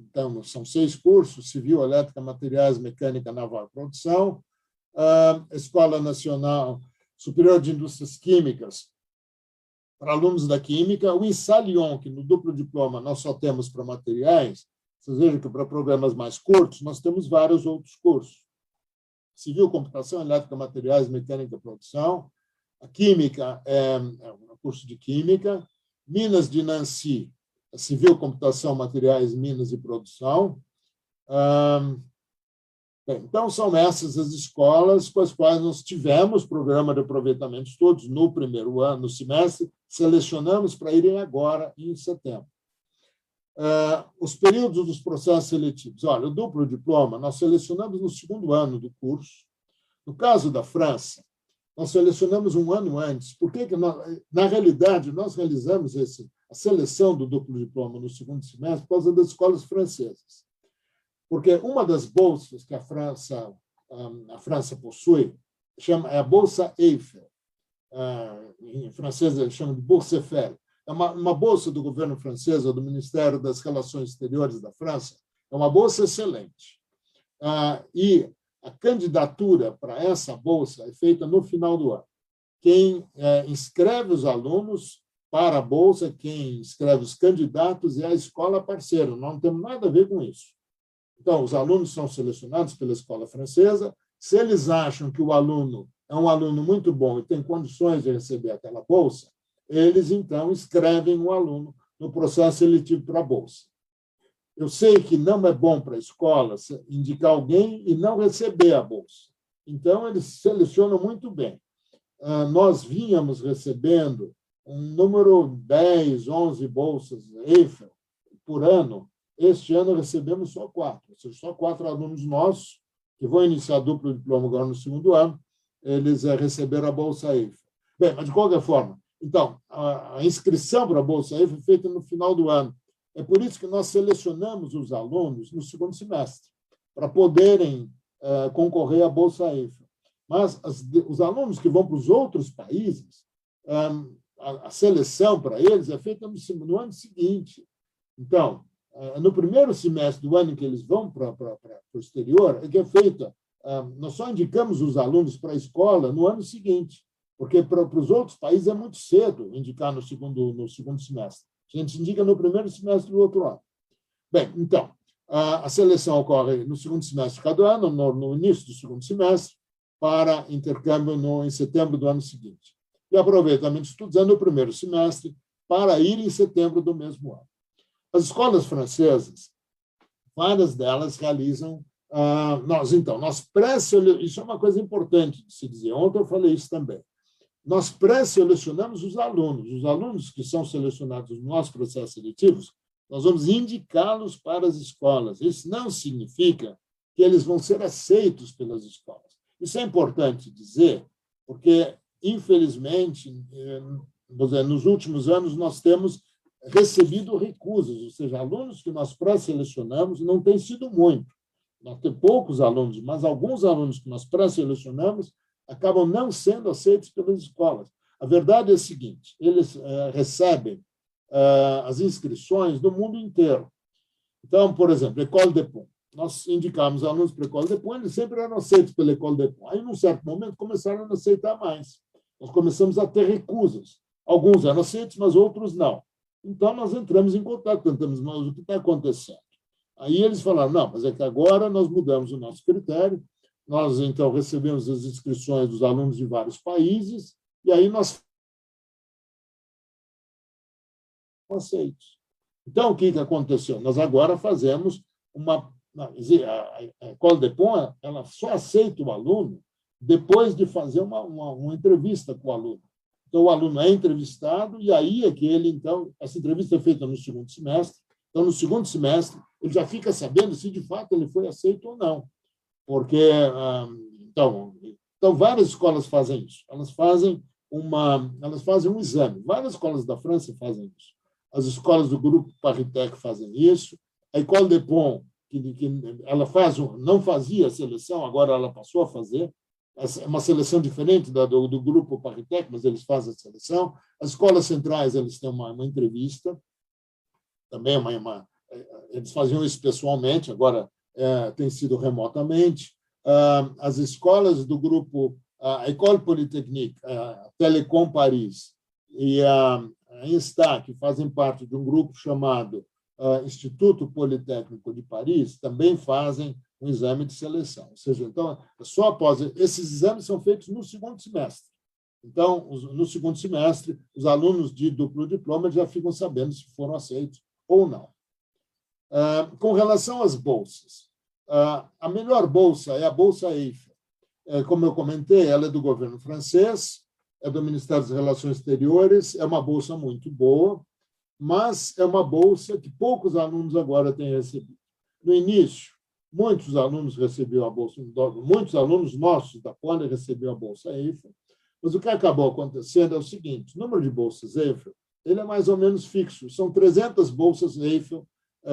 então, são 6 cursos, civil, elétrica, materiais, mecânica, naval e produção. Escola Nacional Superior de Indústrias Químicas, para alunos da Química. O INSA Lyon, que no duplo diploma nós só temos para materiais, vocês vejam que para programas mais curtos nós temos vários outros cursos. Civil, computação, elétrica, materiais, mecânica e produção. A Química é um curso de Química. Minas de Nancy, civil, computação, materiais, minas e produção. Então, são essas as escolas com as quais nós tivemos programa de aproveitamento de estudos no primeiro ano, no semestre, selecionamos para irem agora em setembro. Os períodos dos processos seletivos. Olha, o duplo diploma nós selecionamos no segundo ano do curso. No caso da França, nós selecionamos um ano antes. Por que na realidade, nós realizamos a seleção do duplo diploma no segundo semestre por causa das escolas francesas? Porque uma das bolsas que a França possui é a Bolsa Eiffel. Em francês, eles chamam de Bourse Eiffel. É uma bolsa do governo francês, ou do Ministério das Relações Exteriores da França. É uma bolsa excelente. E a candidatura para essa bolsa é feita no final do ano. Quem inscreve os alunos para a bolsa, quem inscreve os candidatos é a escola parceira. Nós não temos nada a ver com isso. Então, os alunos são selecionados pela escola francesa. Se eles acham que o aluno é um aluno muito bom e tem condições de receber aquela bolsa, eles, então, inscrevem o aluno no processo seletivo para a bolsa. Eu sei que não é bom para a escola indicar alguém e não receber a bolsa. Então, eles selecionam muito bem. Nós vínhamos recebendo um número 10, 11 bolsas Eiffel por ano. Este ano recebemos só 4, ou seja, só 4 alunos nossos, que vão iniciar duplo diploma agora no segundo ano, eles receberam a Bolsa Eiffel. Bem, mas de qualquer forma, então, a inscrição para a Bolsa Eiffel foi feita no final do ano. É por isso que nós selecionamos os alunos no segundo semestre, para poderem concorrer à Bolsa Eiffel. Mas os alunos que vão para os outros países, a seleção para eles é feita no ano seguinte. Então, no primeiro semestre do ano em que eles vão para o exterior, é que é feita. Nós só indicamos os alunos para a escola no ano seguinte, porque para os outros países é muito cedo indicar no segundo semestre. A gente indica no primeiro semestre do outro ano. Bem, então, a seleção ocorre no segundo semestre de cada ano, no início do segundo semestre, para intercâmbio em setembro do ano seguinte. E aproveitamento de estudos é no primeiro semestre, para ir em setembro do mesmo ano. As escolas francesas, várias delas realizam... nós pré-selecionamos... Isso é uma coisa importante de se dizer. Ontem eu falei isso também. nós pré-selecionamos os alunos que são selecionados no nosso processo seletivo, nós vamos indicá-los para as escolas. Isso não significa que eles vão ser aceitos pelas escolas. Isso é importante dizer, porque, infelizmente, nos últimos anos, nós temos recebido recusas, ou seja, alunos que nós pré-selecionamos, não tem sido muito. Nós temos poucos alunos, mas alguns alunos que nós pré-selecionamos acabam não sendo aceitos pelas escolas. A verdade é a seguinte, eles recebem as inscrições do mundo inteiro. Então, por exemplo, École de Pont. Nós indicamos alunos para a École de Pont, eles sempre eram aceitos pela École de Pont. Aí, num certo momento, começaram a não aceitar mais. Nós começamos a ter recusas. Alguns eram aceitos, mas outros não. Então, nós entramos em contato, tentamos, mas o que está acontecendo? Aí eles falaram, não, mas é que agora nós mudamos o nosso critério, nós, então, recebemos as inscrições dos alunos de vários países, e aí nós aceitos. Então, o que aconteceu? Nós agora fazemos a École de Pont, ela só aceita o aluno depois de fazer uma entrevista com o aluno. Então, o aluno é entrevistado e aí é que ele, então, essa entrevista é feita no segundo semestre. Então, no segundo semestre, ele já fica sabendo se, de fato, ele foi aceito ou não. Porque, então várias escolas fazem isso. Elas fazem um exame. Várias escolas da França fazem isso. As escolas do Grupo Paris-Tech fazem isso. A École de Pont, que ela não fazia a seleção, agora ela passou a fazer. É uma seleção diferente do Grupo Paris-Tech, mas eles fazem a seleção. As escolas centrais, eles têm uma entrevista, também eles faziam isso pessoalmente, agora tem sido remotamente. As escolas do grupo, a École Polytechnique, a Telecom Paris e a INSTA, que fazem parte de um grupo chamado Instituto Politécnico de Paris, também fazem um exame de seleção. Ou seja, então, só após esses exames são feitos no segundo semestre. Então, no segundo semestre, os alunos de duplo diploma já ficam sabendo se foram aceitos ou não. Com relação às bolsas, a melhor bolsa é a Bolsa Eiffel. Como eu comentei, ela é do governo francês, é do Ministério das Relações Exteriores, é uma bolsa muito boa, mas é uma bolsa que poucos alunos agora têm recebido. No início, muitos alunos recebiam a bolsa, muitos alunos nossos da Poli recebiam a Bolsa Eiffel, mas o que acabou acontecendo é o seguinte, o número de bolsas Eiffel ele é mais ou menos fixo, são 300 bolsas Eiffel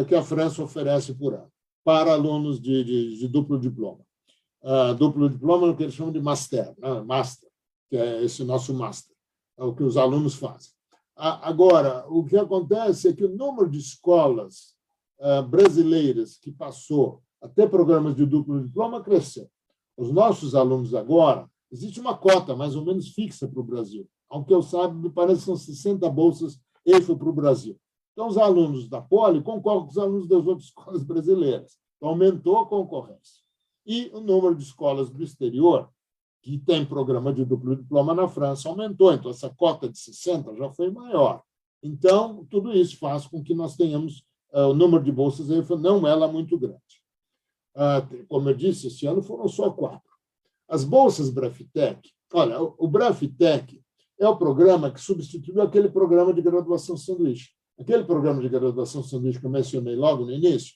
que a França oferece por ano para alunos de duplo diploma. Duplo diploma é o que eles chamam de master, que é esse nosso master, é o que os alunos fazem. Agora, o que acontece é que o número de escolas brasileiras que passou a ter programas de duplo diploma cresceu. Os nossos alunos agora, existe uma cota mais ou menos fixa para o Brasil. Ao que eu saiba, me parece que são 60 bolsas Eiffel para o Brasil. Então, os alunos da Poli concorrem com os alunos das outras escolas brasileiras. Então, aumentou a concorrência. E o número de escolas do exterior que tem programa de duplo diploma na França aumentou. Então, essa cota de 60 já foi maior. Então, tudo isso faz com que nós tenhamos o número de bolsas Eiffel não é lá muito grande. Como eu disse, esse ano foram só 4. As bolsas Brafitec, olha, o Brafitec é o programa que substituiu aquele programa de graduação sanduíche. Aquele programa de graduação sanduíche que eu mencionei logo no início,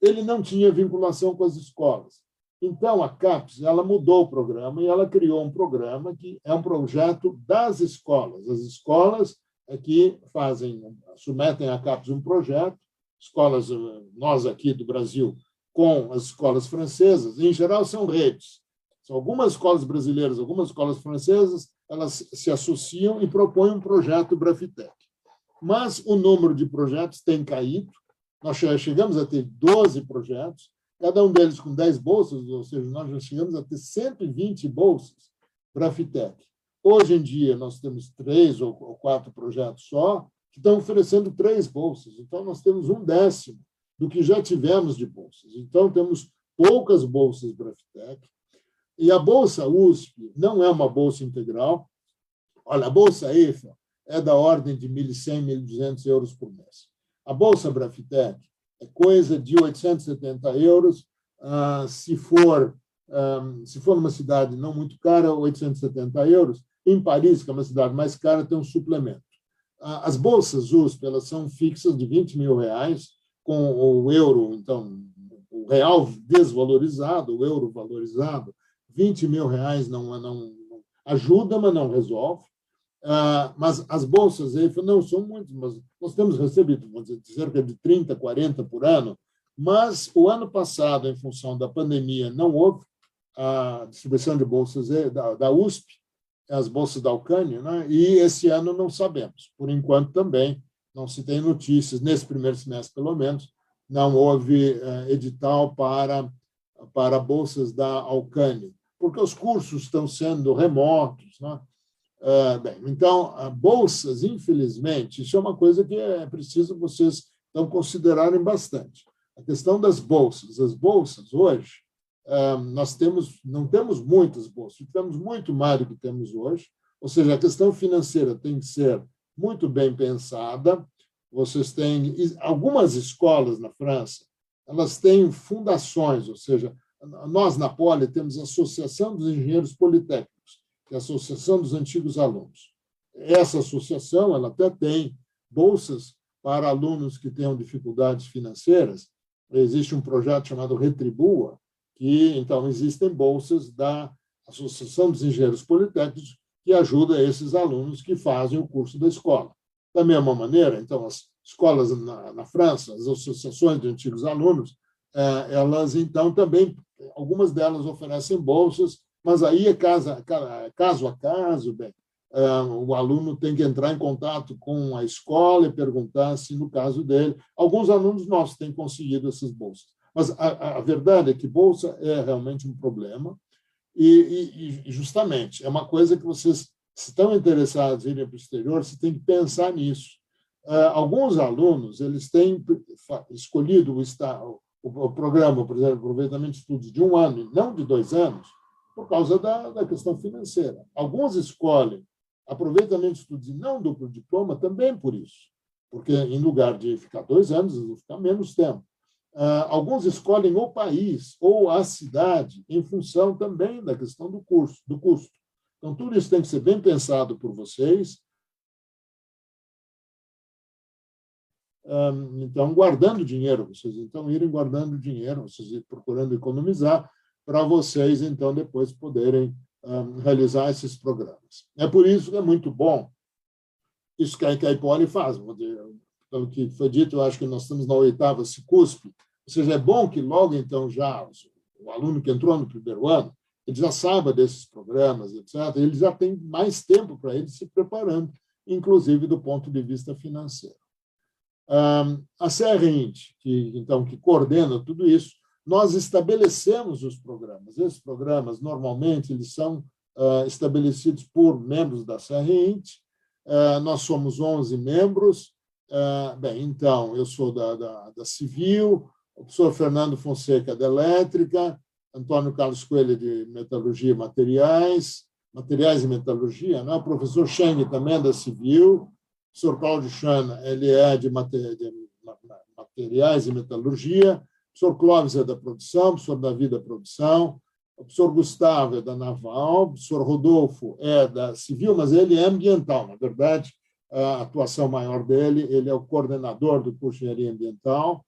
ele não tinha vinculação com as escolas. Então, a CAPES ela mudou o programa e ela criou um programa que é um projeto das escolas. As escolas é que submetem à CAPES um projeto, escolas, nós aqui do Brasil, com as escolas francesas, em geral são redes. São algumas escolas brasileiras, algumas escolas francesas, elas se associam e propõem um projeto Brafitec. Mas o número de projetos tem caído, nós já chegamos a ter 12 projetos, cada um deles com 10 bolsas, ou seja, nós já chegamos a ter 120 bolsas Brafitec. Hoje em dia, nós temos 3 ou 4 projetos só, que estão oferecendo 3 bolsas. Então, nós temos 1/10 do que já tivemos de bolsas. Então, temos poucas bolsas Brafitec. E a Bolsa USP não é uma bolsa integral. Olha, a Bolsa Eiffel é da ordem de 1.100, 1.200 euros por mês. A Bolsa Brafitec é coisa de 870 euros. Se for numa cidade não muito cara, 870 euros. Em Paris, que é uma cidade mais cara, tem um suplemento. As bolsas USP, elas são fixas de R$ 20.000, com o euro, então, o real desvalorizado, o euro valorizado. R$ 20.000 não ajuda, mas não resolve. Mas as bolsas aí não são muitas, mas nós temos recebido, vamos dizer, cerca de 30, 40 por ano, mas o ano passado, em função da pandemia, não houve a distribuição de bolsas da USP, as bolsas da Alcânia, né? E esse ano não sabemos. Por enquanto, também não se tem notícias, nesse primeiro semestre, pelo menos, não houve edital para bolsas da Alcânia, porque os cursos estão sendo remotos, né? Bem, então, bolsas, infelizmente, isso é uma coisa que é preciso vocês então considerarem bastante. A questão das bolsas. As bolsas, hoje, não temos muitas bolsas, temos muito mais do que temos hoje, ou seja, a questão financeira tem que ser muito bem pensada. Vocês têm algumas escolas na França, elas têm fundações, ou seja, nós na Poli temos a Associação dos Engenheiros Politécnicos, que é a Associação dos Antigos Alunos. Essa associação ela até tem bolsas para alunos que tenham dificuldades financeiras. Existe um projeto chamado Retribua, que, então, existem bolsas da Associação dos Engenheiros Politécnicos que ajuda esses alunos que fazem o curso da escola. Da mesma maneira, então, as escolas na França, as associações de antigos alunos, elas, então, também, algumas delas oferecem bolsas, mas aí é caso a caso, bem, o aluno tem que entrar em contato com a escola e perguntar se, no caso dele, alguns alunos nossos têm conseguido essas bolsas. Mas a verdade é que bolsa é realmente um problema e justamente, é uma coisa que vocês, se estão interessados em ir para o exterior, você tem que pensar nisso. Alguns alunos eles têm escolhido o programa, por exemplo, aproveitamento de estudos de 1 ano, e não de 2 anos, por causa da questão financeira. Alguns escolhem aproveitamento de estudos e não duplo diploma também por isso, porque em lugar de ficar 2 anos, eles vão ficar menos tempo. Alguns escolhem o país ou a cidade em função também da questão do custo. Então, tudo isso tem que ser bem pensado por vocês. Então, guardando dinheiro, vocês então irem guardando dinheiro, vocês irem procurando economizar para vocês, então, depois poderem realizar esses programas. É por isso que é muito bom isso que a Poli faz. Pelo que foi dito, eu acho que nós estamos na 8ª Cicusp, ou seja, é bom que logo, então, já o aluno que entrou no primeiro ano, ele já saiba desses programas, etc., ele já tem mais tempo para ele se preparando, inclusive do ponto de vista financeiro. A CRINT, que coordena tudo isso, nós estabelecemos os programas. Esses programas, normalmente, eles são estabelecidos por membros da CRINT. Nós somos 11 membros. Bem, então, eu sou da Civil, o professor Fernando Fonseca da Elétrica, Antônio Carlos Coelho de Metalurgia e Materiais e Metalurgia, né? O professor Cheng também é da Civil, o professor Cláudio Chana, ele é de Materiais e Metalurgia, o professor Clóvis é da Produção, o professor Davi da Produção, o professor Gustavo é da Naval, o professor Rodolfo é da Civil, mas ele é ambiental, na verdade, a atuação maior dele, ele é o coordenador do curso de Engenharia Ambiental.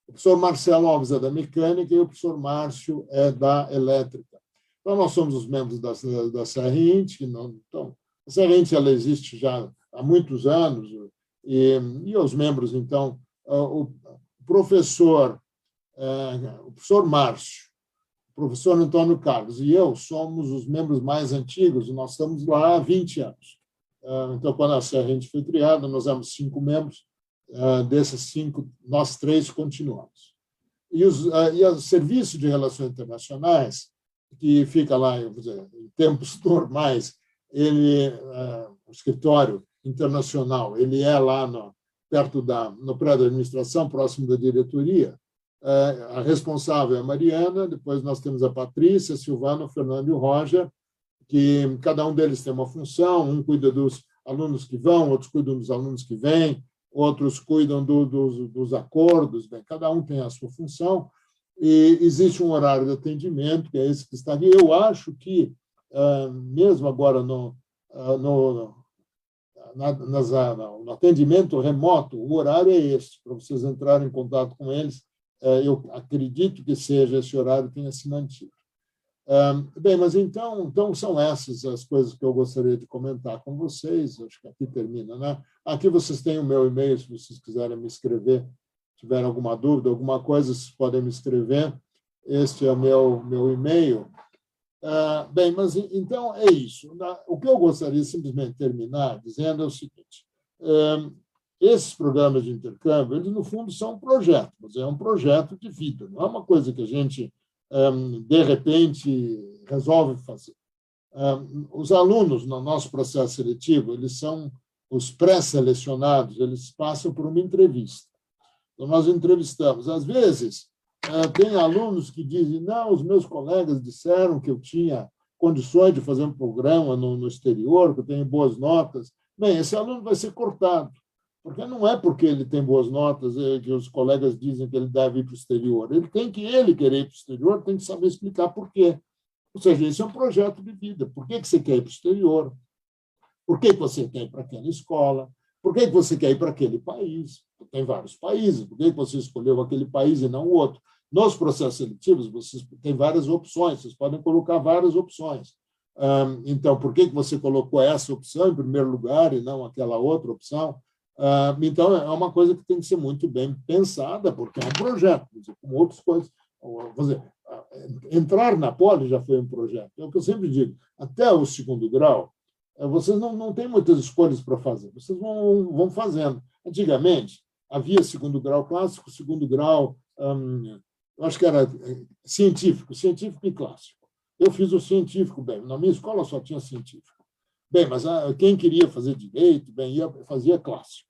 O professor Marcelo Alves é da Mecânica e o professor Márcio é da Elétrica. Então, nós somos os membros da CRINT. Então, a CRINT ela existe já há muitos anos, e os membros, então, o professor Márcio, o professor Antônio Carlos e eu somos os membros mais antigos, nós estamos lá há 20 anos. Então, quando a CRINT foi criada, nós éramos 5 membros, desses 5, nós 3 continuamos. E o Serviço de Relações Internacionais, que fica lá, vou dizer, em tempos normais, o escritório internacional, ele é lá perto no prédio da administração, próximo da diretoria. A responsável é a Mariana, depois nós temos a Patrícia, a Silvana, o Fernando e o Roger, que cada um deles tem uma função, um cuida dos alunos que vão, outros cuidam dos alunos que vêm, outros cuidam dos acordos, bem, cada um tem a sua função, e existe um horário de atendimento, que é esse que está aqui. Eu acho que, mesmo agora no atendimento remoto, o horário é esse, para vocês entrarem em contato com eles. Eu acredito que seja esse horário que tenha se mantido. Bem, mas então são essas as coisas que eu gostaria de comentar com vocês. Acho que aqui termina, né? Aqui vocês têm o meu e-mail, se vocês quiserem me escrever, tiverem alguma dúvida, alguma coisa, vocês podem me escrever. Este é o meu e-mail. Bem, mas então é isso. O que eu gostaria simplesmente de terminar dizendo é o seguinte: esses programas de intercâmbio, eles, no fundo, são um projeto, mas é um projeto de vida, não é uma coisa que a gente, de repente, resolve fazer. Os alunos, no nosso processo seletivo, eles são os pré-selecionados, eles passam por uma entrevista. Então, nós entrevistamos. Às vezes, tem alunos que dizem, não, os meus colegas disseram que eu tinha condições de fazer um programa no exterior, que eu tenho boas notas. Bem, esse aluno vai ser cortado, porque não é porque ele tem boas notas que os colegas dizem que ele deve ir para o exterior. Ele querer ir para o exterior, tem que saber explicar por quê. Ou seja, esse é um projeto de vida. Por que você quer ir para o exterior? Por que você quer ir para aquela escola? Por que você quer ir para aquele país? Tem vários países. Por que você escolheu aquele país e não o outro? Nos processos seletivos, vocês têm várias opções, vocês podem colocar várias opções. Então, por que você colocou essa opção em primeiro lugar e não aquela outra opção? Então, é uma coisa que tem que ser muito bem pensada, porque é um projeto, como outras coisas. Entrar na Poli já foi um projeto. É o que eu sempre digo, até o segundo grau, vocês não têm muitas escolhas para fazer, vocês vão fazendo. Antigamente, havia segundo grau clássico, segundo grau, eu acho que era científico e clássico. Eu fiz o científico, bem, na minha escola só tinha científico. Bem, mas quem queria fazer direito, bem, fazia clássico.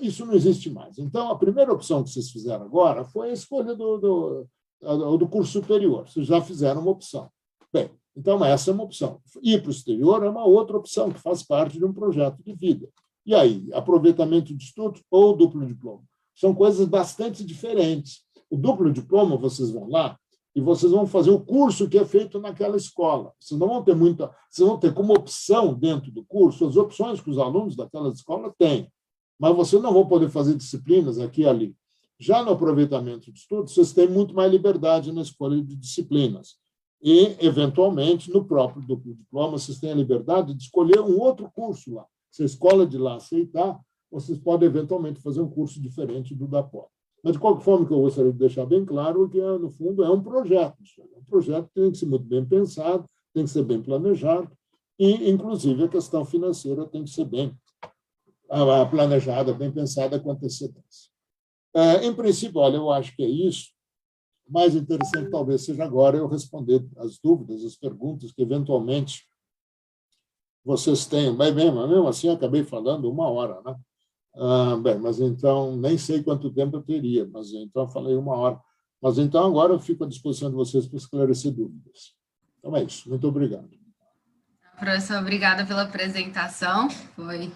Isso não existe mais. Então, a primeira opção que vocês fizeram agora foi a escolha do curso superior. Vocês já fizeram uma opção. Bem, então essa é uma opção. Ir para o exterior é uma outra opção que faz parte de um projeto de vida. E aí, aproveitamento de estudos ou duplo diploma? São coisas bastante diferentes. O duplo diploma, vocês vão lá e vocês vão fazer o curso que é feito naquela escola. Vocês não vão ter vocês vão ter como opção dentro do curso as opções que os alunos daquela escola têm, mas vocês não vão poder fazer disciplinas aqui e ali. Já no aproveitamento de estudos, vocês têm muito mais liberdade na escolha de disciplinas. E, eventualmente, no próprio duplo diploma, vocês têm a liberdade de escolher um outro curso lá. Se a escola de lá aceitar, vocês podem, eventualmente, fazer um curso diferente do da Poli. Mas, de qualquer forma, que eu gostaria de deixar bem claro que, no fundo, é um projeto. É um projeto que tem que ser muito bem pensado, tem que ser bem planejado, e, inclusive, a questão financeira tem que ser bem planejada, bem pensada com antecedência. Em princípio, olha, eu acho que é isso. Mais interessante, talvez, seja agora eu responder as dúvidas, as perguntas que, eventualmente, vocês tenham. Bem, mesmo assim, eu acabei falando 1 hora, né? Bem, mas então, nem sei quanto tempo eu teria, mas então eu falei 1 hora. Mas então agora eu fico à disposição de vocês para esclarecer dúvidas. Então é isso. Muito obrigado. Professor, obrigada pela apresentação. Foi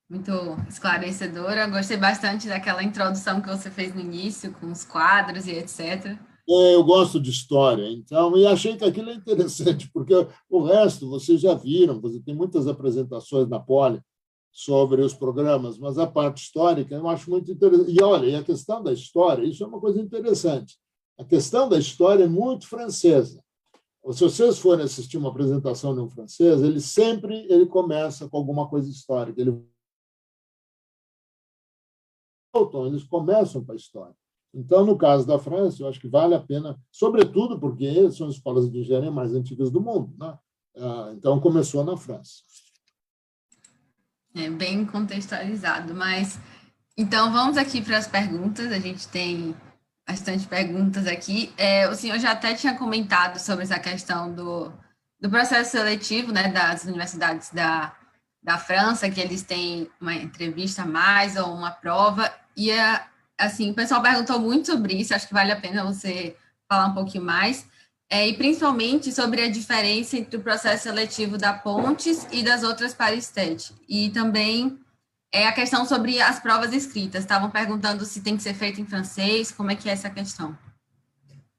muito esclarecedora. Gostei bastante daquela introdução que você fez no início, com os quadros e etc. Eu gosto de história, então, e achei que aquilo é interessante, porque o resto vocês já viram, você tem muitas apresentações na Poli sobre os programas, mas a parte histórica eu acho muito interessante. E, olha, e a questão da história, isso é uma coisa interessante. A questão da história é muito francesa. Se vocês forem assistir uma apresentação de um francês, ele começa com alguma coisa histórica. Eles começam com a história. Então, no caso da França, eu acho que vale a pena, sobretudo porque são as escolas de engenharia mais antigas do mundo, né? Então, começou na França. É bem contextualizado, mas... Então, vamos aqui para as perguntas. A gente tem bastante perguntas aqui. O senhor já até tinha comentado sobre essa questão do processo seletivo, né, das universidades da França, que eles têm uma entrevista a mais ou uma prova. E, assim, o pessoal perguntou muito sobre isso. Acho que vale a pena você falar um pouquinho mais. E principalmente sobre a diferença entre o processo seletivo da Pontes e das outras Paris-TED. E também a questão sobre as provas escritas. Estavam perguntando se tem que ser feito em francês, como é que é essa questão?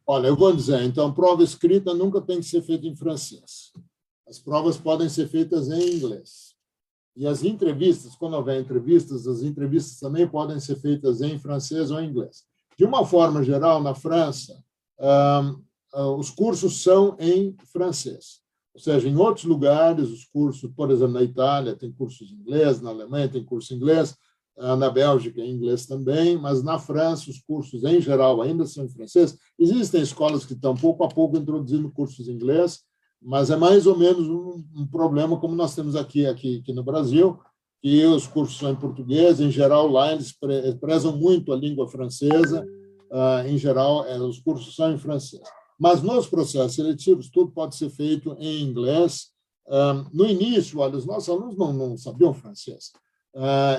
Olha, eu vou dizer, então, prova escrita nunca tem que ser feita em francês. as provas podem ser feitas em inglês. E as entrevistas, quando houver entrevistas, as entrevistas também podem ser feitas em francês ou em inglês. De uma forma geral, na França, os cursos são em francês. Ou seja, em outros lugares, os cursos, por exemplo, na Itália, tem cursos em inglês, na Alemanha tem curso em inglês, na Bélgica em inglês também, mas na França os cursos, em geral, ainda são em francês. Existem escolas que estão, pouco a pouco, introduzindo cursos em inglês, mas é mais ou menos um problema como nós temos aqui no Brasil, que os cursos são em português, em geral, lá eles prezam muito a língua francesa, em geral, os cursos são em francês. Mas nos processos seletivos, tudo pode ser feito em inglês. No início, olha, os nossos alunos não sabiam francês.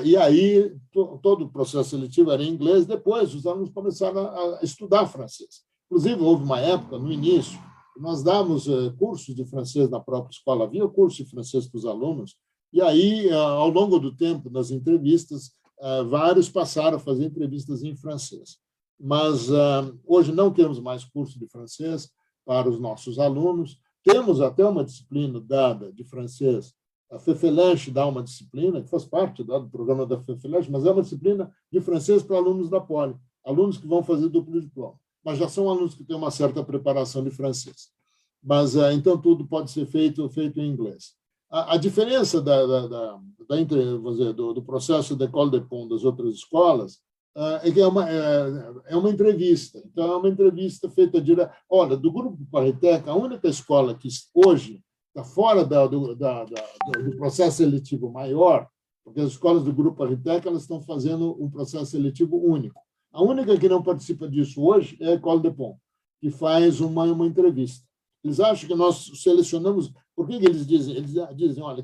E aí, todo o processo seletivo era em inglês. Depois, os alunos começaram a estudar francês. Inclusive, houve uma época, no início, nós dávamos cursos de francês na própria escola. Havia curso de francês para os alunos. E aí, ao longo do tempo, nas entrevistas, vários passaram a fazer entrevistas em francês. Mas hoje não temos mais curso de francês para os nossos alunos. Temos até uma disciplina dada de francês. A FEFELECH dá uma disciplina, que faz parte do programa da FEFELECH, mas é uma disciplina de francês para alunos da Poli, alunos que vão fazer duplo diploma, mas já são alunos que têm uma certa preparação de francês. Mas, então, tudo pode ser feito em inglês. A diferença vamos dizer, do processo de École des Ponts das outras escolas é que é uma entrevista. Então, é uma entrevista feita direto. Olha, do Grupo Parritech, a única escola que hoje está fora do processo seletivo maior, porque as escolas do Grupo Parritech elas estão fazendo um processo seletivo único. A única que não participa disso hoje é a École des Ponts, que faz uma entrevista. Eles acham que nós selecionamos... Por que eles dizem? Eles dizem, olha,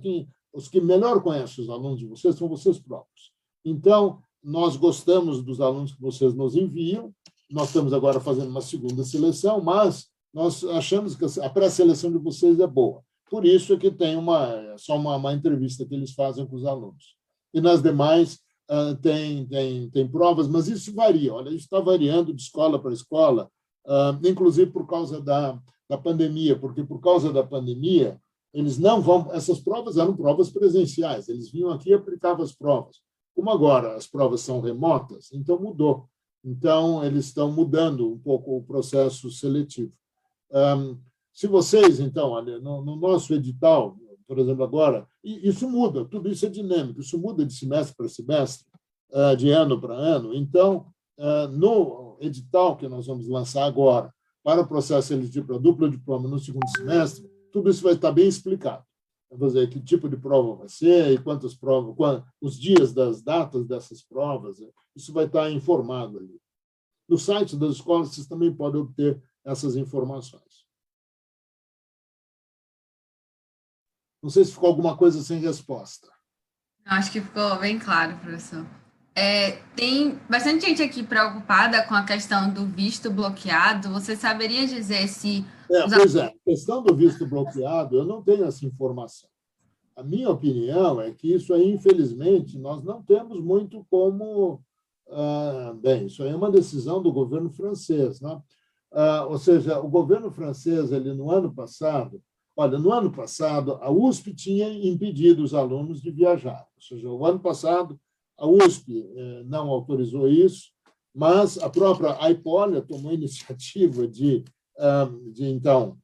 os que melhor conhecem os alunos de vocês são vocês próprios. Então, nós gostamos dos alunos que vocês nos enviam, nós estamos agora fazendo uma segunda seleção, mas nós achamos que a pré-seleção de vocês é boa. Por isso é que tem só uma entrevista que eles fazem com os alunos. E nas demais tem provas, mas isso varia. Olha, isso está variando de escola para escola, inclusive por causa da pandemia, porque por causa da pandemia, eles não vão... Essas provas eram provas presenciais, eles vinham aqui e aplicavam as provas. Como agora as provas são remotas, então mudou. Então, eles estão mudando um pouco o processo seletivo. Se vocês, então, olha, no nosso edital, por exemplo, agora, e isso muda, tudo isso é dinâmico, isso muda de semestre para semestre, de ano para ano. Então, no edital que nós vamos lançar agora, para o processo seletivo para duplo diploma no segundo semestre, tudo isso vai estar bem explicado. Vou dizer, que tipo de prova vai ser e quantas provas, os dias das datas dessas provas, isso vai estar informado ali. No site das escolas, vocês também podem obter essas informações. Não sei se ficou alguma coisa sem resposta. Acho que ficou bem claro, professor. Tem bastante gente aqui preocupada com a questão do visto bloqueado. Você saberia dizer se... Pois é, a questão do visto bloqueado, eu não tenho essa informação. A minha opinião é que isso aí, infelizmente, nós não temos muito como... bem, isso aí é uma decisão do governo francês, né? Ou seja, o governo francês, no ano passado, a USP tinha impedido os alunos de viajar. Ou seja, o ano passado, a USP não autorizou isso, mas a própria AIPOLIA tomou a iniciativa de então,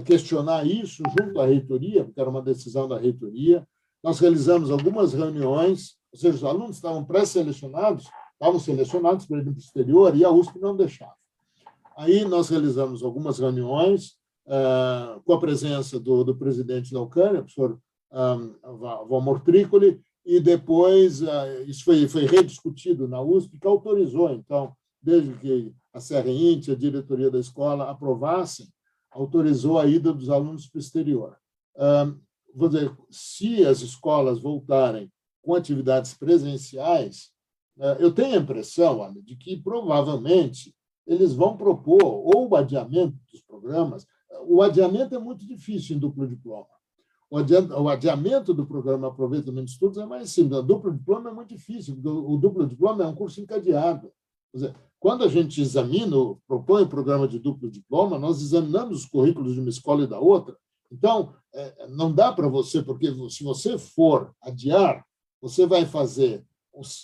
questionar isso junto à reitoria, porque era uma decisão da reitoria. Nós realizamos algumas reuniões, ou seja, os alunos estavam pré-selecionados, estavam selecionados para ir para o exterior e a USP não deixava. Aí nós realizamos algumas reuniões com a presença do presidente da Ucrânia, o professor Valmor Tricoli, e depois isso foi rediscutido na USP, que autorizou, então, desde que a Serra-Int, a diretoria da escola, aprovassem, autorizou a ida dos alunos para o exterior. Vou dizer, se as escolas voltarem com atividades presenciais, eu tenho a impressão, olha, de que provavelmente eles vão propor ou o adiamento dos programas. O adiamento é muito difícil em duplo diploma. O adiamento do programa Aproveitamento de Estudos é mais simples. O duplo diploma é muito difícil, porque o duplo diploma é um curso encadeado. Quer dizer, quando a gente propõe o programa de duplo diploma, nós examinamos os currículos de uma escola e da outra, Então, não dá para você, porque se você for adiar, você vai fazer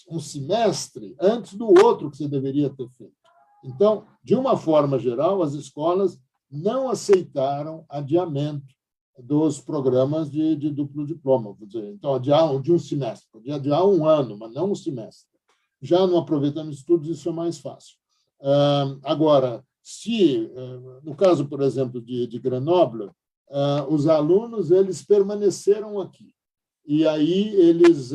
um semestre antes do outro que você deveria ter feito. Então, de uma forma geral, as escolas não aceitaram adiamento dos programas de duplo diploma. Vou dizer. Então, adiar de um semestre, podia adiar um ano, mas não um semestre. Já no aproveitamento de estudos, isso é mais fácil. Agora, se, no caso, por exemplo, de Grenoble, os alunos eles permaneceram aqui. E aí eles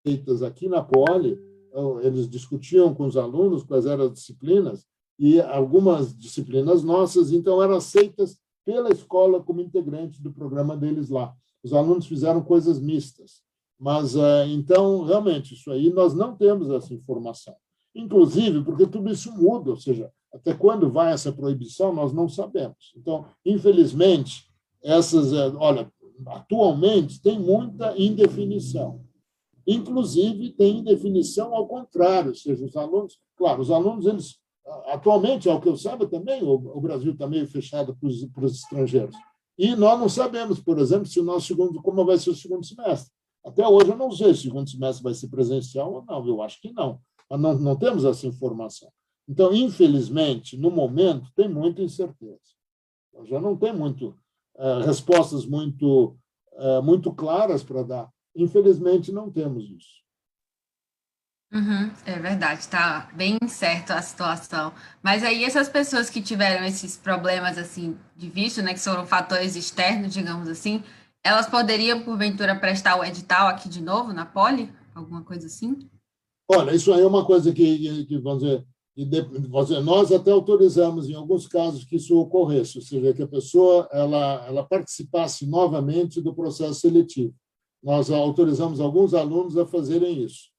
feitas aqui na Poli, eles discutiam com os alunos quais eram as disciplinas, e algumas disciplinas nossas, então, eram aceitas pela escola como integrante do programa deles lá. Os alunos fizeram coisas mistas. Mas, então, realmente, isso aí, nós não temos essa informação. Inclusive, porque tudo isso muda, ou seja, até quando vai essa proibição, nós não sabemos. Então, infelizmente, olha, atualmente tem muita indefinição. Inclusive, tem indefinição ao contrário, ou seja, os alunos, claro, os alunos, eles, atualmente, ao que eu saiba também, o Brasil está meio fechado para os estrangeiros. E nós não sabemos, por exemplo, se o nosso como vai ser o segundo semestre. Até hoje eu não sei se o segundo semestre vai ser presencial ou não, eu acho que não. Mas não temos essa informação. Então, infelizmente, no momento, tem muita incerteza. Já não tem respostas muito claras para dar. Infelizmente, não temos isso. É verdade, está bem certo a situação. Mas aí essas pessoas que tiveram esses problemas assim de visto, né, que foram fatores externos, digamos assim, elas poderiam porventura prestar o edital aqui de novo na Poli? Alguma coisa assim? Olha, isso aí é uma coisa vamos dizer, nós até autorizamos em alguns casos que isso ocorresse, ou seja, que a pessoa ela participasse novamente do processo seletivo. Nós autorizamos alguns alunos a fazerem isso.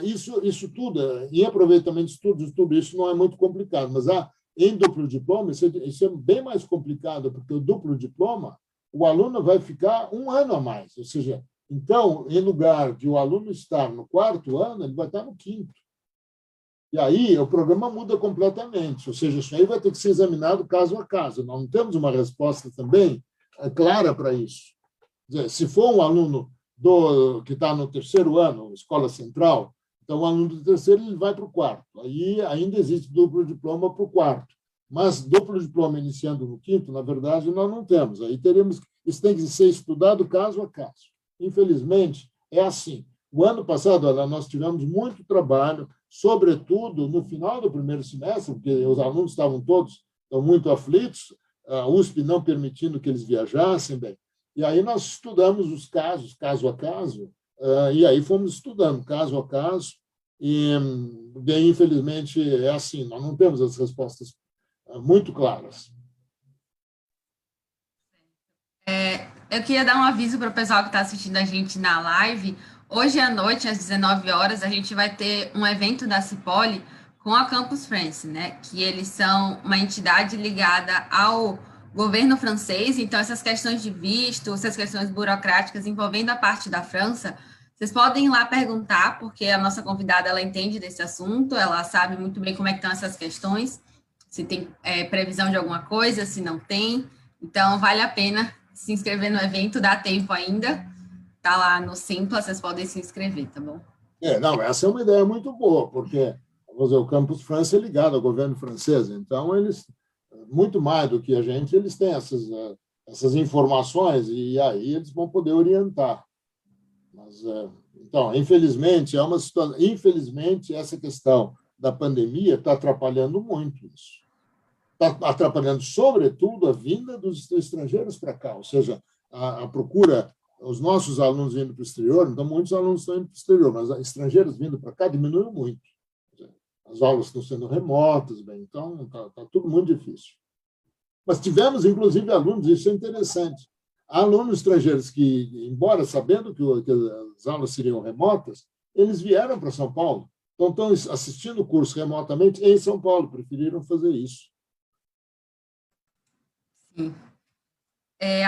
Isso tudo, em aproveitamento de estudos, tudo isso não é muito complicado, mas em duplo diploma, isso é bem mais complicado, porque o duplo diploma, o aluno vai ficar um ano a mais, ou seja, então, em lugar de o aluno estar no 4º ano, ele vai estar no 5º. E aí o programa muda completamente, ou seja, isso aí vai ter que ser examinado caso a caso. Nós não temos uma resposta também clara para isso. Quer dizer, se for um aluno que está no 3º ano, escola central, então o aluno do 3º ele vai para o 4º. Aí ainda existe duplo diploma para o 4º. Mas duplo diploma iniciando no 5º, na verdade, nós não temos. Aí isso tem que ser estudado caso a caso. Infelizmente, é assim. O ano passado, nós tivemos muito trabalho, sobretudo no final do primeiro semestre, porque os alunos estavam todos muito aflitos, a USP não permitindo que eles viajassem bem. E aí nós estudamos os casos, caso a caso, e aí fomos estudando caso a caso, e bem, infelizmente é assim, nós não temos as respostas muito claras. Eu queria dar um aviso para o pessoal que está assistindo a gente na live. Hoje à noite, às 19 horas, a gente vai ter um evento da Cipoli com a Campus France, né? Que eles são uma entidade ligada ao governo francês. Então, essas questões de visto, essas questões burocráticas envolvendo a parte da França, vocês podem ir lá perguntar, porque a nossa convidada ela entende desse assunto, ela sabe muito bem como é que estão essas questões, se tem previsão de alguma coisa, se não tem. Então, vale a pena se inscrever no evento, dá tempo ainda. Tá lá no Simpla, vocês podem se inscrever, tá bom? Não, essa é uma ideia muito boa, porque vamos dizer, o Campus France é ligado ao governo francês, então eles, muito mais do que a gente, eles têm essas informações e aí eles vão poder orientar. Mas, então, infelizmente, infelizmente, essa questão da pandemia está atrapalhando muito isso. Está atrapalhando, sobretudo, a vinda dos estrangeiros para cá, ou seja, a procura, os nossos alunos vindo para o exterior, então muitos alunos estão indo para o exterior, mas estrangeiros vindo para cá diminuiu muito. As aulas estão sendo remotas, bem, então está tudo muito difícil. Mas tivemos, inclusive, alunos, isso é interessante, alunos estrangeiros que, embora sabendo que as aulas seriam remotas, eles vieram para São Paulo, então estão assistindo o curso remotamente em São Paulo, preferiram fazer isso. Sim.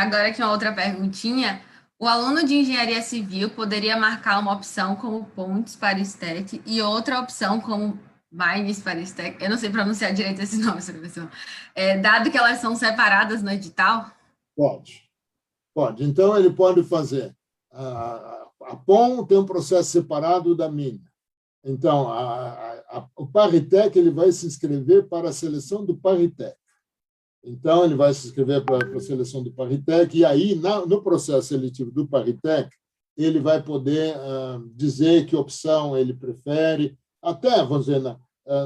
Agora aqui uma outra perguntinha. O aluno de engenharia civil poderia marcar uma opção como pontos para o STEC e outra opção como Mines Paristec, eu não sei pronunciar direito esse nome, professor. Dado que elas são separadas no edital? Pode, pode. Então, ele pode fazer. A POM tem um processo separado da mina. Então, o Paritec ele vai se inscrever para a seleção do Paritec. Então, ele vai se inscrever para a seleção do Paritec, e aí, no processo seletivo do Paritec, ele vai poder dizer que opção ele prefere, até, vamos dizer,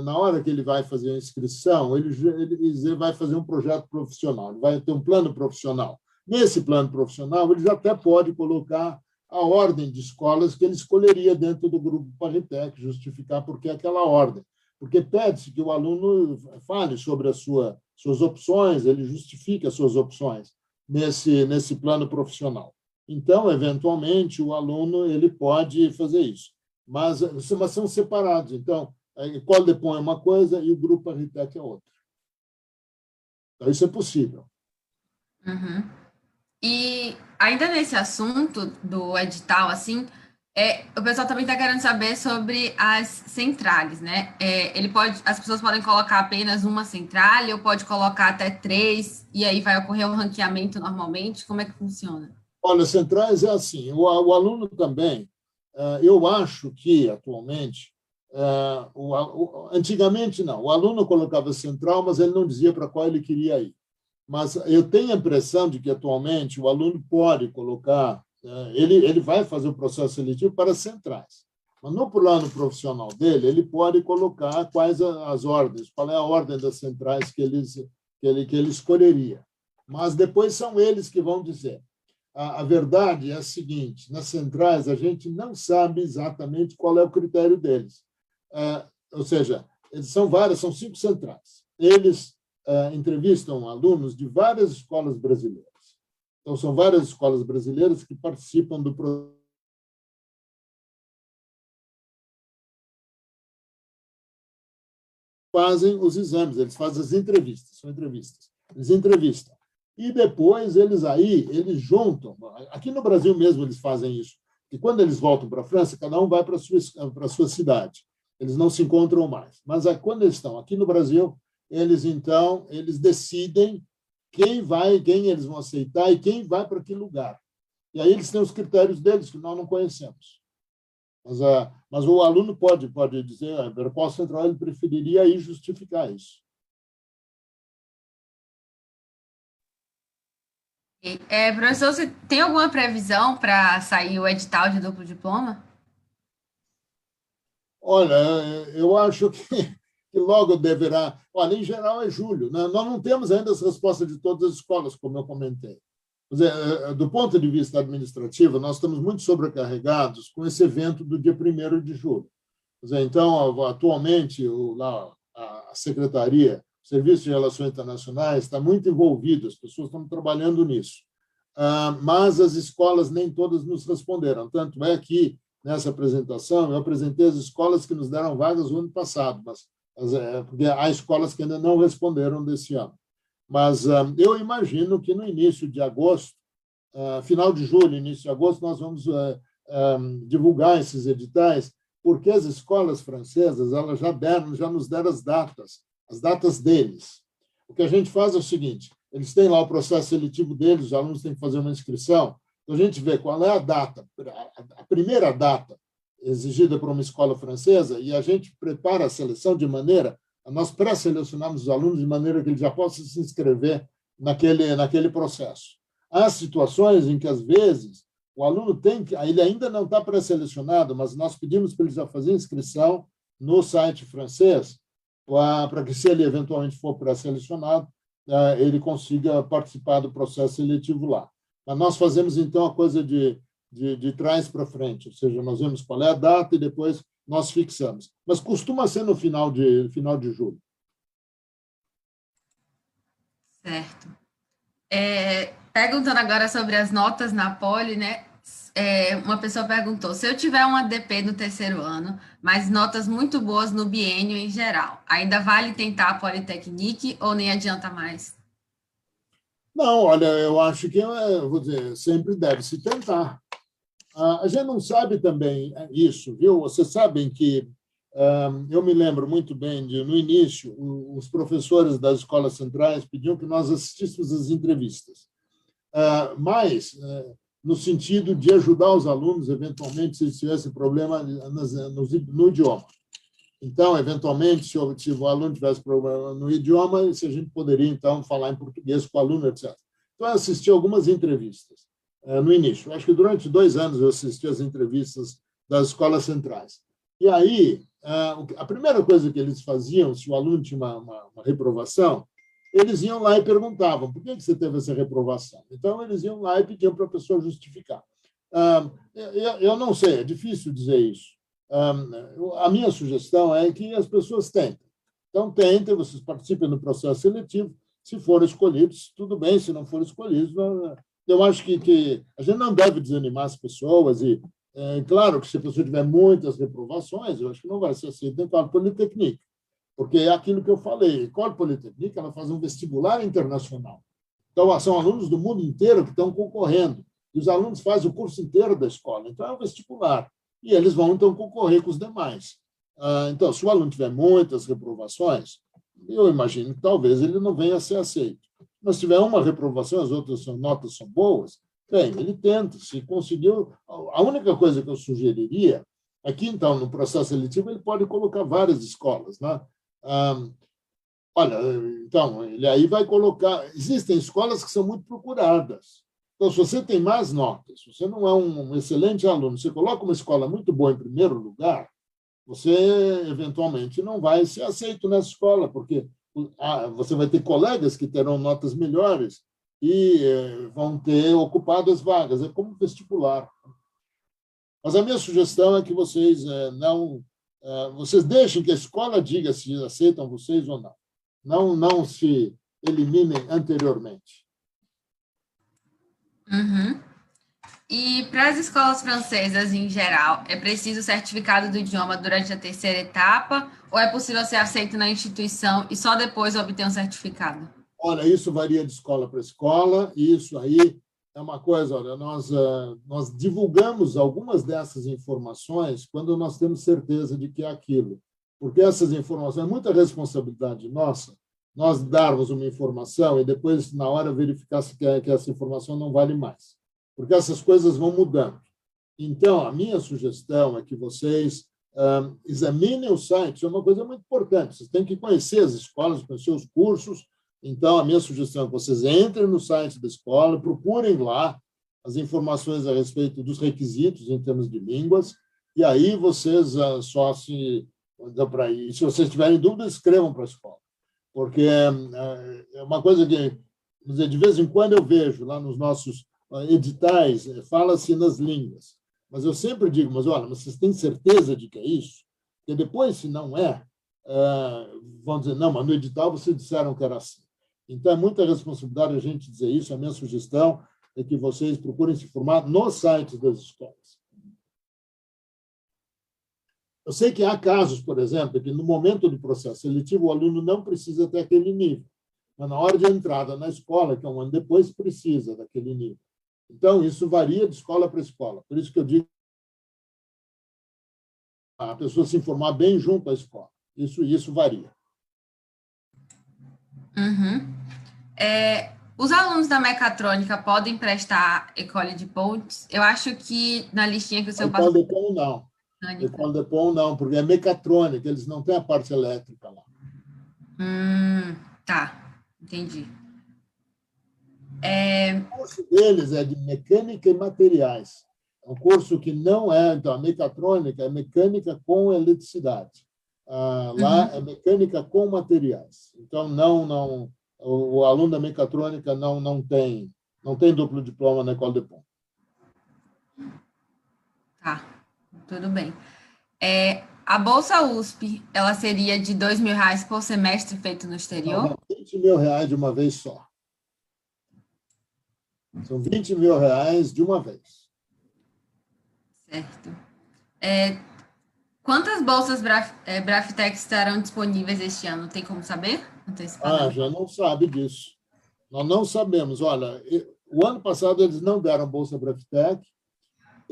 na hora que ele vai fazer a inscrição, ele vai fazer um projeto profissional, ele vai ter um plano profissional. Nesse plano profissional, ele já até pode colocar a ordem de escolas que ele escolheria dentro do grupo Paritec, justificar por que aquela ordem. Porque pede-se que o aluno fale sobre as suas opções, ele justifique as suas opções nesse plano profissional. Então, eventualmente, o aluno ele pode fazer isso. Mas são separados. Então, a École de Pont é uma coisa e o grupo Paritec é outra. Então, isso é possível. Uhum. E ainda nesse assunto do edital, assim, o pessoal também está querendo saber sobre as centrales, né? As pessoas podem colocar apenas uma centrale ou pode colocar até 3, e aí vai ocorrer um ranqueamento normalmente? Como é que funciona? Olha, centrais é assim, o aluno também, eu acho que, atualmente, antigamente não, o aluno colocava central, mas ele não dizia para qual ele queria ir. Mas eu tenho a impressão de que, atualmente, o aluno pode colocar, ele vai fazer o processo seletivo para centrais, mas no plano profissional dele, ele pode colocar quais as ordens, qual é a ordem das centrais que ele escolheria. Mas depois são eles que vão dizer. A verdade é a seguinte: nas centrais, a gente não sabe exatamente qual é o critério deles. Ou seja, são 5 centrais. Eles entrevistam alunos de várias escolas brasileiras. Então, são várias escolas brasileiras que participam do processo. Fazem os exames, eles fazem as entrevistas, são entrevistas. Eles entrevistam. E depois eles juntam. Aqui no Brasil mesmo eles fazem isso. E quando eles voltam para a França, cada um vai para a sua cidade. Eles não se encontram mais. Mas quando eles estão aqui no Brasil, eles decidem quem eles vão aceitar e quem vai para que lugar. E aí eles têm os critérios deles, que nós não conhecemos. Mas o aluno pode dizer para qual central ele preferiria e justificar isso. Professor, você tem alguma previsão para sair o edital de duplo diploma? Olha, eu acho que logo deverá. Olha, em geral é julho, né? Nós não temos ainda as respostas de todas as escolas, como eu comentei. Do ponto de vista administrativo, nós estamos muito sobrecarregados com esse evento do dia 1º de julho. Então, atualmente, a Secretaria, o Serviço de Relações Internacionais, está muito envolvido, as pessoas estão trabalhando nisso. Mas as escolas nem todas nos responderam. Tanto é que, nessa apresentação, eu apresentei as escolas que nos deram vagas no ano passado, porque há escolas que ainda não responderam desse ano. Mas eu imagino que no início de agosto, final de julho, início de agosto, nós vamos divulgar esses editais, porque as escolas francesas elas já nos deram as datas deles. O que a gente faz é o seguinte: eles têm lá o processo seletivo deles, os alunos têm que fazer uma inscrição, então a gente vê qual é a data, a primeira data exigida por uma escola francesa, e a gente prepara a seleção de maneira nós pré-selecionamos os alunos de maneira que eles já possam se inscrever naquele processo. Há situações em que, às vezes, o aluno ele ainda não está pré-selecionado, mas nós pedimos para ele já fazer inscrição no site francês, para que, se ele eventualmente for pré-selecionado, ele consiga participar do processo seletivo lá. Mas nós fazemos, então, a coisa de trás para frente, ou seja, nós vemos qual é a data e depois nós fixamos. Mas costuma ser no final de julho. Certo. Perguntando agora sobre as notas na Poli, né? Uma pessoa perguntou: se eu tiver um ADP no 3º ano, mas notas muito boas no biênio em geral, ainda vale tentar a Politecnique ou nem adianta mais? Não, olha, eu acho que, vou dizer, sempre deve se tentar. A gente não sabe também isso, viu? Vocês sabem que Eu me lembro muito bem de, no início, os professores das escolas centrais pediam que nós assistíssemos às entrevistas, mas no sentido de ajudar os alunos, eventualmente, se eles tivessem problema no idioma. Então, eventualmente, se o aluno tivesse problema no idioma, se a gente poderia, então, falar em português com o aluno, etc. Então, eu assisti algumas entrevistas no início. Eu acho que durante 2 anos eu assisti às entrevistas das escolas centrais. E aí, a primeira coisa que eles faziam, se o aluno tinha uma reprovação, eles iam lá e perguntavam, por que você teve essa reprovação? Então, eles iam lá e pediam para a pessoa justificar. Eu não sei, é difícil dizer isso. A minha sugestão é que as pessoas tentem. Então, tentem, vocês participem do processo seletivo. Se forem escolhidos, tudo bem. Se não forem escolhidos, eu acho que a gente não deve desanimar as pessoas. E, claro, que se a pessoa tiver muitas reprovações, eu acho que não vai ser aceito dentro da Politécnica, porque é aquilo que eu falei. A École Polytechnique ela faz um vestibular internacional. Então, são alunos do mundo inteiro que estão concorrendo. E os alunos fazem o curso inteiro da escola. Então, é um vestibular. E eles vão, então, concorrer com os demais. Então, se o aluno tiver muitas reprovações, eu imagino que talvez ele não venha a ser aceito. Mas se tiver uma reprovação, as outras notas são boas, bem, ele tenta. Se conseguiu... A única coisa que eu sugeriria é que, então, no processo seletivo, ele pode colocar várias escolas, né? Olha, então, ele aí vai colocar... Existem escolas que são muito procuradas. Então, se você tem más notas, se você não é um excelente aluno, você coloca uma escola muito boa em primeiro lugar, você, eventualmente, não vai ser aceito nessa escola, porque você vai ter colegas que terão notas melhores e vão ter ocupado as vagas. É como vestibular. Mas a minha sugestão é que vocês vocês deixem que a escola diga se aceitam vocês ou não. Não se eliminem anteriormente. Uhum. E para as escolas francesas, em geral, é preciso o certificado do idioma durante a terceira etapa ou é possível ser aceito na instituição e só depois obter um certificado? Olha, isso varia de escola para escola, e isso aí é uma coisa, olha, nós divulgamos algumas dessas informações quando nós temos certeza de que é aquilo, porque essas informações, é muita responsabilidade nossa, nós darmos uma informação e depois, na hora, verificar se que essa informação não vale mais, porque essas coisas vão mudando. Então, a minha sugestão é que vocês examinem o site, isso é uma coisa muito importante, vocês têm que conhecer as escolas, conhecer os cursos. Então, a minha sugestão é que vocês entrem no site da escola, procurem lá as informações a respeito dos requisitos em termos de línguas, e aí vocês só se... E se vocês tiverem dúvidas, escrevam para a escola. Porque é uma coisa que, vamos dizer, de vez em quando eu vejo lá nos nossos editais, fala-se nas línguas. Mas eu sempre digo, mas olha, vocês têm certeza de que é isso? Porque depois, se não vão dizer, não, mas no edital vocês disseram que era assim. Então, é muita responsabilidade a gente dizer isso. A minha sugestão é que vocês procurem se informar nos sites das escolas. Eu sei que há casos, por exemplo, que no momento do processo seletivo o aluno não precisa ter aquele nível, mas na hora de entrada na escola, que é um ano depois, precisa daquele nível. Então, isso varia de escola para escola. Por isso que eu digo a pessoa se informar bem junto à escola. Isso varia. Uhum. Os alunos da mecatrônica podem prestar École de Pontes? Eu acho que na listinha que o senhor passou... École de Pontes, não. École de Pontes, não, porque é mecatrônica, eles não têm a parte elétrica lá. Tá, entendi. O curso deles é de mecânica e materiais. É um curso que não é... Então, a mecatrônica é mecânica com eletricidade. Lá é mecânica com materiais. Então, o aluno da mecatrônica não tem duplo diploma na École de Pontes. Tá, tudo bem. A Bolsa USP, ela seria de R$2.000 por semestre feito no exterior? Não, R$20.000 de uma vez só. São R$20.000 de uma vez. Certo. Quantas bolsas Brafitec estarão disponíveis este ano? Tem como saber? Já não sabe disso. Nós não sabemos. Olha, o ano passado eles não deram Bolsa Brafitec.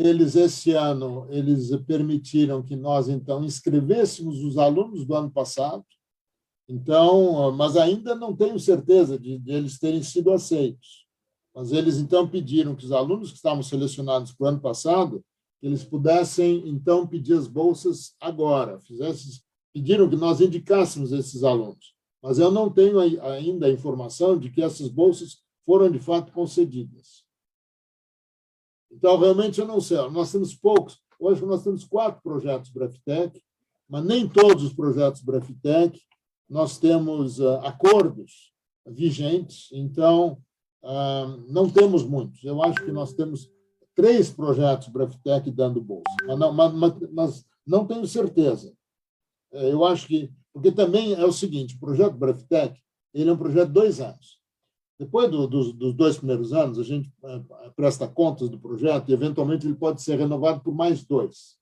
esse ano, eles permitiram que nós, então, inscrevêssemos os alunos do ano passado, então, mas ainda não tenho certeza de eles terem sido aceitos. Mas eles, então, pediram que os alunos que estavam selecionados para o ano passado, eles pudessem, então, pedir as bolsas agora, pediram que nós indicássemos esses alunos. Mas eu não tenho ainda a informação de que essas bolsas foram, de fato, concedidas. Então, realmente, eu não sei. Nós temos poucos. Hoje, nós temos 4 projetos Brafitec, mas nem todos os projetos Brafitec nós temos acordos vigentes, então, não temos muitos. Eu acho que nós temos 3 projetos Brafitec dando bolsa, mas não tenho certeza. Eu acho que... Porque também é o seguinte, o projeto Brafitec, ele é um projeto de 2 anos. Depois dos 2 primeiros anos, a gente presta contas do projeto e, eventualmente, ele pode ser renovado por mais 2.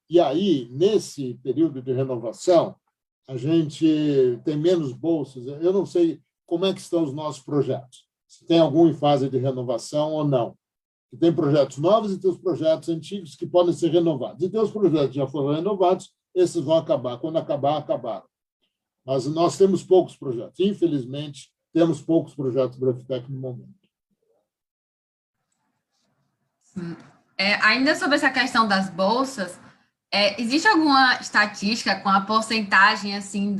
E aí, nesse período de renovação, a gente tem menos bolsas. Eu não sei como é que estão os nossos projetos, se tem algum em fase de renovação ou não. E tem projetos novos e tem os projetos antigos que podem ser renovados. E tem os projetos que já foram renovados, esses vão acabar. Quando acabar, acabaram. Mas nós temos poucos projetos. Infelizmente, temos poucos projetos Brafitec no momento. Ainda sobre essa questão das bolsas, existe alguma estatística com a porcentagem assim,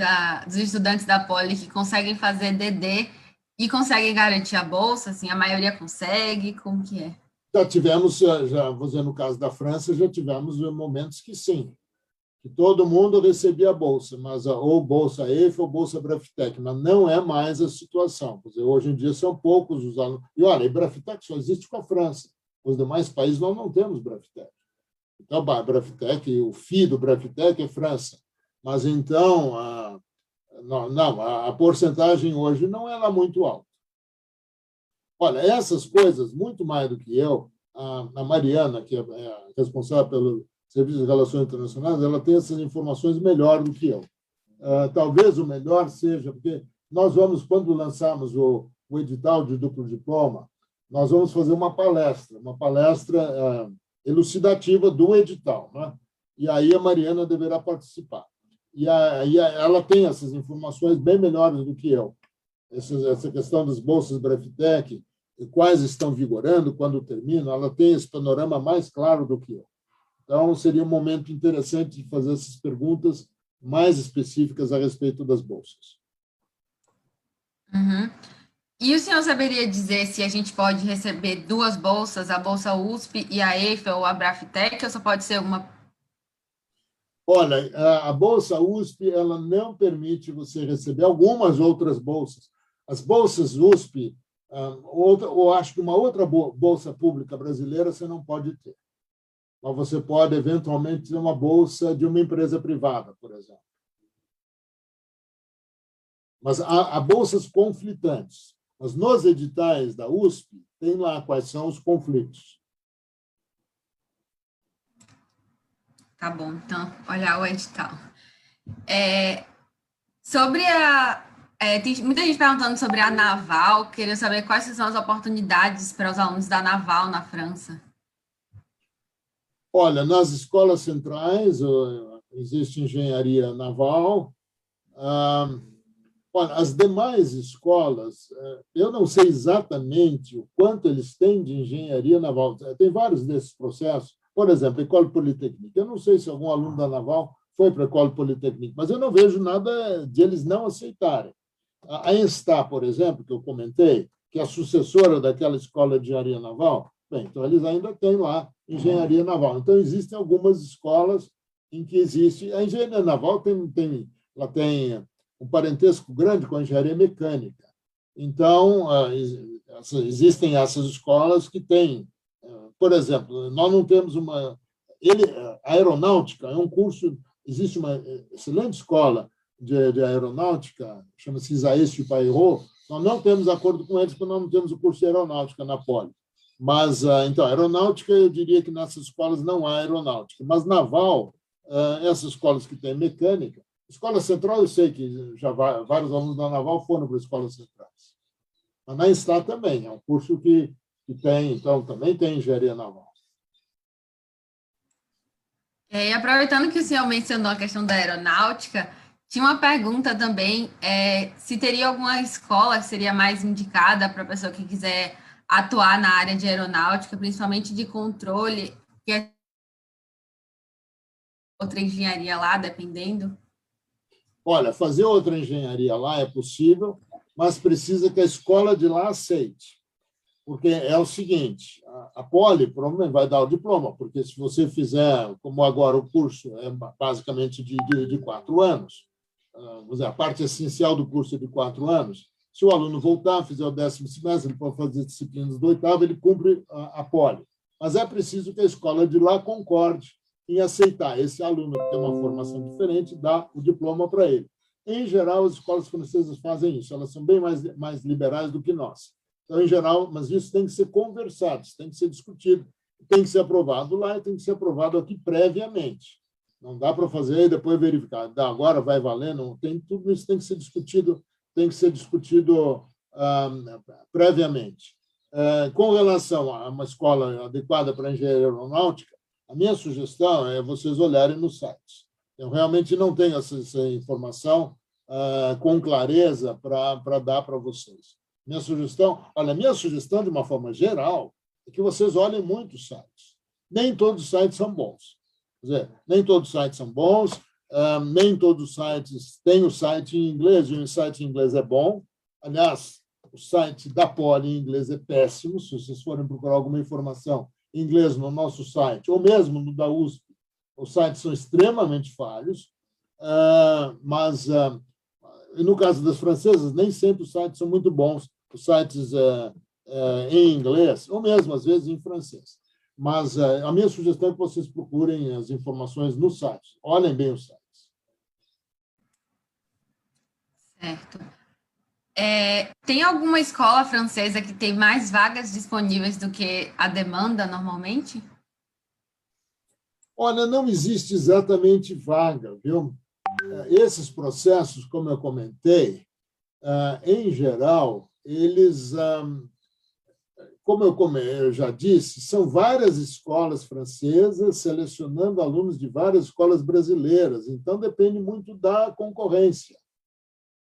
dos estudantes da Poli que conseguem fazer DD e conseguem garantir a bolsa? Assim, a maioria consegue? Como que é? Já tivemos, vou dizer, no caso da França, já tivemos momentos que sim, que todo mundo recebia a bolsa, mas ou bolsa EIF ou bolsa Brafitec, mas não é mais a situação. Quer dizer, hoje em dia são poucos os alunos. E olha, a Brafitec só existe com a França. Os demais países nós não temos Brafitec. Então, a Brafitec, o FII do Brafitec é França. Mas, então, a porcentagem hoje não é lá muito alta. Olha, essas coisas, muito mais do que eu, a Mariana, que é responsável pelo Serviço de Relações Internacionais, ela tem essas informações melhor do que eu. Talvez o melhor seja, porque nós vamos, quando lançarmos o edital de duplo diploma, nós vamos fazer uma palestra elucidativa do edital, né? E aí a Mariana deverá participar. E aí ela tem essas informações bem melhores do que eu. Essa questão das bolsas Brafitec, quais estão vigorando, quando terminam, ela tem esse panorama mais claro do que eu. Então, seria um momento interessante de fazer essas perguntas mais específicas a respeito das bolsas. Uhum. E o senhor saberia dizer se a gente pode receber 2 bolsas, a Bolsa USP e a EIFEL ou a Brafitec, ou só pode ser uma? Olha, a Bolsa USP ela não permite você receber algumas outras bolsas. As bolsas USP, ou acho que uma outra bolsa pública brasileira você não pode ter. Mas você pode, eventualmente, ter uma bolsa de uma empresa privada, por exemplo. Mas há bolsas conflitantes. Mas nos editais da USP, tem lá quais são os conflitos. Tá bom, então, olhar o edital. Tem muita gente perguntando sobre a Naval, queria saber quais são as oportunidades para os alunos da Naval na França. Olha, nas escolas centrais existe engenharia naval. Olha, as demais escolas, eu não sei exatamente o quanto eles têm de engenharia naval. Tem vários desses processos. Por exemplo, a École Polytechnique. Eu não sei se algum aluno da Naval foi para a École Polytechnique, mas eu não vejo nada de eles não aceitarem. A ENSTA, por exemplo, que eu comentei, que é a sucessora daquela escola de engenharia naval, bem, então eles ainda têm lá engenharia naval. Então, existem algumas escolas em que existe... A engenharia naval ela tem um parentesco grande com a engenharia mecânica. Então, existem essas escolas que têm... Por exemplo, nós não temos uma... A aeronáutica é um curso... Existe uma excelente escola de aeronáutica, chama-se Isaías Chipairô. Nós não temos acordo com eles, porque nós não temos o curso de aeronáutica na Poli. Mas, então, aeronáutica, eu diria que nessas escolas não há aeronáutica. Mas naval, essas escolas que têm mecânica, escola central, eu sei que já vários alunos da Naval foram para escolas centrais. Mas na ENSTA também, é um curso que tem, então, também tem engenharia naval. E aproveitando que o senhor mencionou a questão da aeronáutica, tinha uma pergunta também, se teria alguma escola que seria mais indicada para a pessoa que quiser atuar na área de aeronáutica, principalmente de controle, que é outra engenharia lá, dependendo. Olha, fazer outra engenharia lá é possível, mas precisa que a escola de lá aceite. Porque é o seguinte, a Poli provavelmente vai dar o diploma, porque se você fizer, como agora o curso é basicamente de 4 anos, vamos dizer, a parte essencial do curso é de 4 anos, se o aluno voltar, fizer o 10º semestre, ele pode fazer disciplinas do 8º, ele cumpre a Poli. Mas é preciso que a escola de lá concorde em aceitar esse aluno que tem uma formação diferente, dar o diploma para ele. Em geral, as escolas francesas fazem isso, elas são bem mais liberais do que nós. Então, em geral, mas isso tem que ser conversado, isso tem que ser discutido, tem que ser aprovado lá e tem que ser aprovado aqui previamente. Não dá para fazer e depois verificar. Agora vai valer, não tem, tudo isso tem que ser discutido previamente. Com relação a uma escola adequada para engenharia aeronáutica, a minha sugestão é vocês olharem nos sites. Eu realmente não tenho essa informação com clareza para dar para vocês. Minha sugestão, de uma forma geral, é que vocês olhem muitos sites. Nem todos os sites são bons. Quer dizer, nem todos os sites são bons, nem todos os sites têm o site em inglês, e o site em inglês é bom. Aliás, o site da Poli em inglês é péssimo. Se vocês forem procurar alguma informação em inglês no nosso site, ou mesmo no da USP, os sites são extremamente falhos, mas no caso das francesas, nem sempre os sites são muito bons, os sites em inglês, ou mesmo, às vezes, em francês. Mas a minha sugestão é que vocês procurem as informações no site. Olhem bem os sites. Certo. Tem alguma escola francesa que tem mais vagas disponíveis do que a demanda normalmente? Olha, não existe exatamente vaga, viu? Esses processos, como eu comentei, em geral, eles, como eu já disse, são várias escolas francesas selecionando alunos de várias escolas brasileiras. Então, depende muito da concorrência.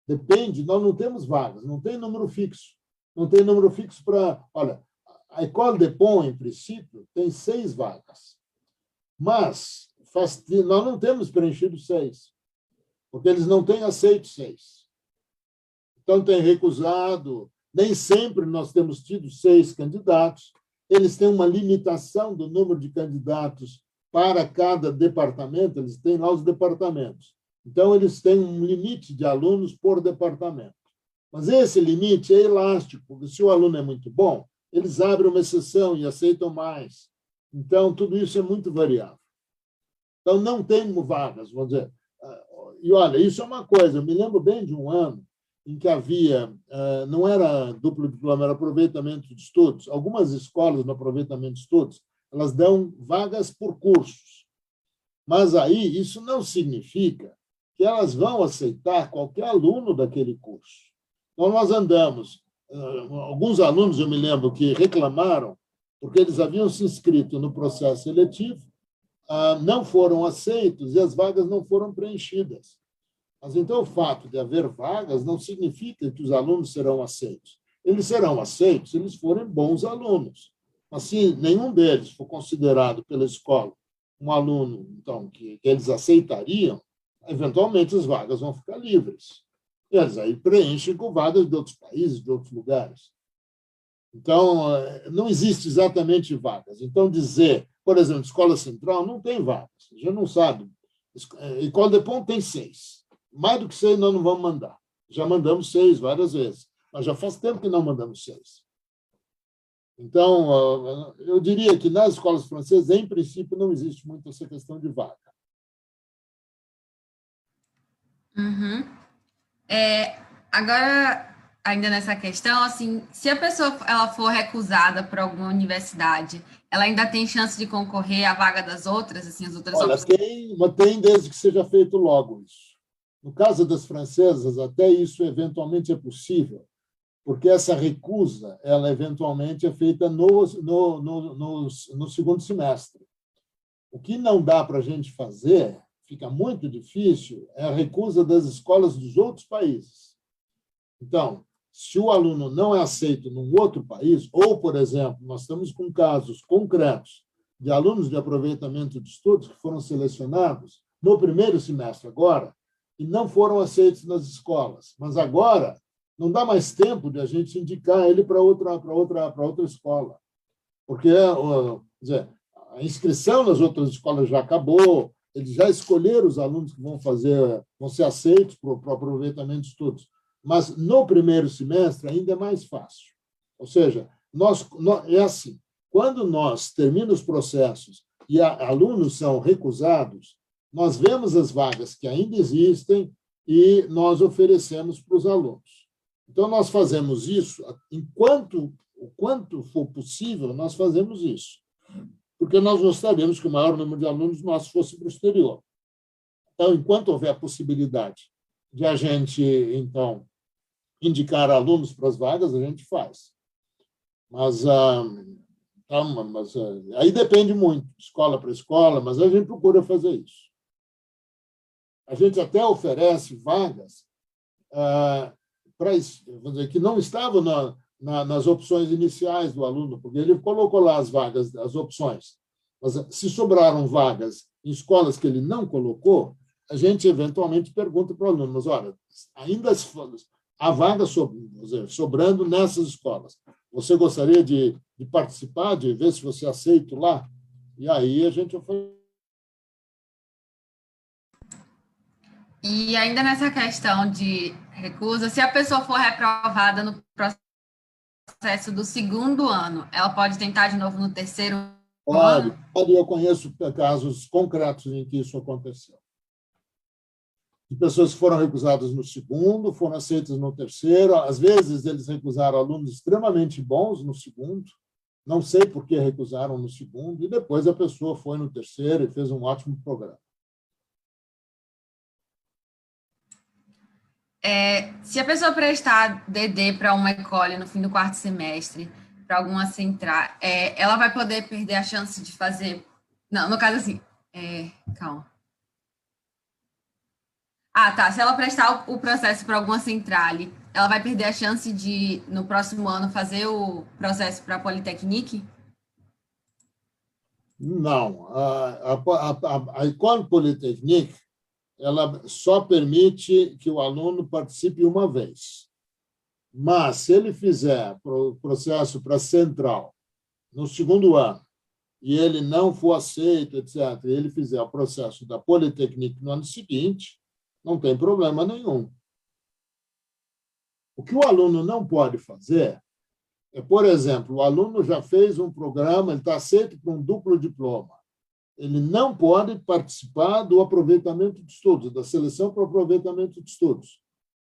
Depende, nós não temos vagas, não tem número fixo. Não tem número fixo para... Olha, a École de Pont, em princípio, tem 6 vagas. Mas nós não temos preenchido 6, porque eles não têm aceito 6. Então, tem recusado. Nem sempre nós temos tido 6 candidatos. Eles têm uma limitação do número de candidatos para cada departamento, eles têm lá os departamentos. Então, eles têm um limite de alunos por departamento. Mas esse limite é elástico, porque se o aluno é muito bom, eles abrem uma exceção e aceitam mais. Então, tudo isso é muito variável. Então, não tem vagas, vamos dizer. E, olha, isso é uma coisa, eu me lembro bem de um ano em que havia, não era duplo diploma, era aproveitamento de estudos. Algumas escolas no aproveitamento de estudos, elas dão vagas por cursos. Mas aí, isso não significa que elas vão aceitar qualquer aluno daquele curso. Então, nós andamos, alguns alunos, eu me lembro, que reclamaram, porque eles haviam se inscrito no processo seletivo, não foram aceitos e as vagas não foram preenchidas. Mas, então, o fato de haver vagas não significa que os alunos serão aceitos. Eles serão aceitos se eles forem bons alunos. Mas, se nenhum deles for considerado pela escola um aluno então, que eles aceitariam, eventualmente as vagas vão ficar livres. E eles aí preenchem com vagas de outros países, de outros lugares. Então, não existe exatamente vagas. Então, dizer, por exemplo, Escola Central não tem vagas, já não sabe. École de Pont tem 6. Mais do que 6 nós não vamos mandar. Já mandamos 6 várias vezes, mas já faz tempo que não mandamos 6. Então, eu diria que nas escolas francesas, em princípio, não existe muito essa questão de vaga. Uhum. Agora, ainda nessa questão, assim, se a pessoa ela for recusada por alguma universidade, ela ainda tem chance de concorrer à vaga das outras, assim, as outras Olha, opções? tem desde que seja feito logo isso. No caso das francesas, até isso eventualmente é possível, porque essa recusa, ela eventualmente é feita no segundo semestre. O que não dá para a gente fazer, fica muito difícil, é a recusa das escolas dos outros países. Então, se o aluno não é aceito num outro país, ou, por exemplo, nós estamos com casos concretos de alunos de aproveitamento de estudos que foram selecionados no primeiro semestre agora e não foram aceitos nas escolas, mas agora não dá mais tempo de a gente indicar ele para outra escola, porque quer dizer, a inscrição nas outras escolas já acabou, eles já escolheram os alunos que vão ser aceitos para o aproveitamento de estudos. Mas no primeiro semestre ainda é mais fácil. Ou seja, é assim, quando nós terminamos os processos e alunos são recusados, nós vemos as vagas que ainda existem e nós oferecemos para os alunos. Então, nós fazemos isso, o quanto for possível, nós fazemos isso. Porque nós gostaríamos que o maior número de alunos nossos fosse para o exterior. Então, enquanto houver a possibilidade de a gente, então, indicar alunos para as vagas, a gente faz. Mas aí depende muito, escola para escola, mas a gente procura fazer isso. A gente até oferece vagas que não estavam nas opções iniciais do aluno, porque ele colocou lá as vagas, as opções. Mas se sobraram vagas em escolas que ele não colocou, a gente eventualmente pergunta para o aluno, mas olha, ainda há vagas sobrando nessas escolas. Você gostaria de participar, de ver se você aceita lá? E aí a gente oferece. E ainda nessa questão de recusa, se a pessoa for reprovada no processo do segundo ano, ela pode tentar de novo no terceiro ano? Pode. Eu conheço casos concretos em que isso aconteceu. De pessoas que foram recusadas no segundo, foram aceitas no terceiro. Às vezes, eles recusaram alunos extremamente bons no segundo. Não sei por que recusaram no segundo. E depois a pessoa foi no terceiro e fez um ótimo programa. Se a pessoa prestar DD para uma escola no fim do quarto semestre, para alguma central, ela vai poder perder a chance de fazer... Não, no caso assim... calma. Tá. Se ela prestar o processo para alguma centrale, ela vai perder a chance de, no próximo ano, fazer o processo para a Politecnic? Não. A École Polytechnique ela só permite que o aluno participe uma vez. Mas, se ele fizer o processo para a central no segundo ano e ele não for aceito, etc., e ele fizer o processo da Politecnique no ano seguinte, não tem problema nenhum. O que o aluno não pode fazer é, por exemplo, o aluno já fez um programa, ele está aceito para um duplo diploma. Ele não pode participar do aproveitamento de estudos, da seleção para o aproveitamento de estudos,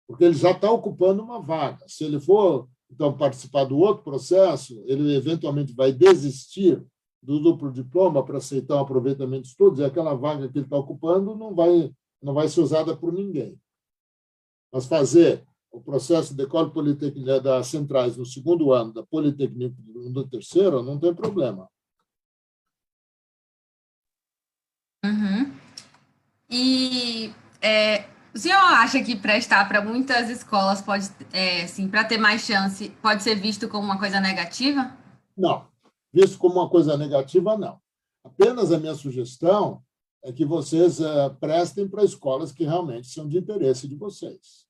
porque ele já está ocupando uma vaga. Se ele for, então, participar do outro processo, ele eventualmente vai desistir do duplo diploma para aceitar o aproveitamento de estudos, e aquela vaga que ele está ocupando não vai ser usada por ninguém. Mas fazer o processo de École Polytechnique das centrais no segundo ano, da Politecnique no terceiro, não tem problema. Uhum. E o senhor acha que prestar para muitas escolas pode, assim, para ter mais chance, pode ser visto como uma coisa negativa? Não. Visto como uma coisa negativa, não. Apenas a minha sugestão é que vocês prestem para escolas que realmente são de interesse de vocês.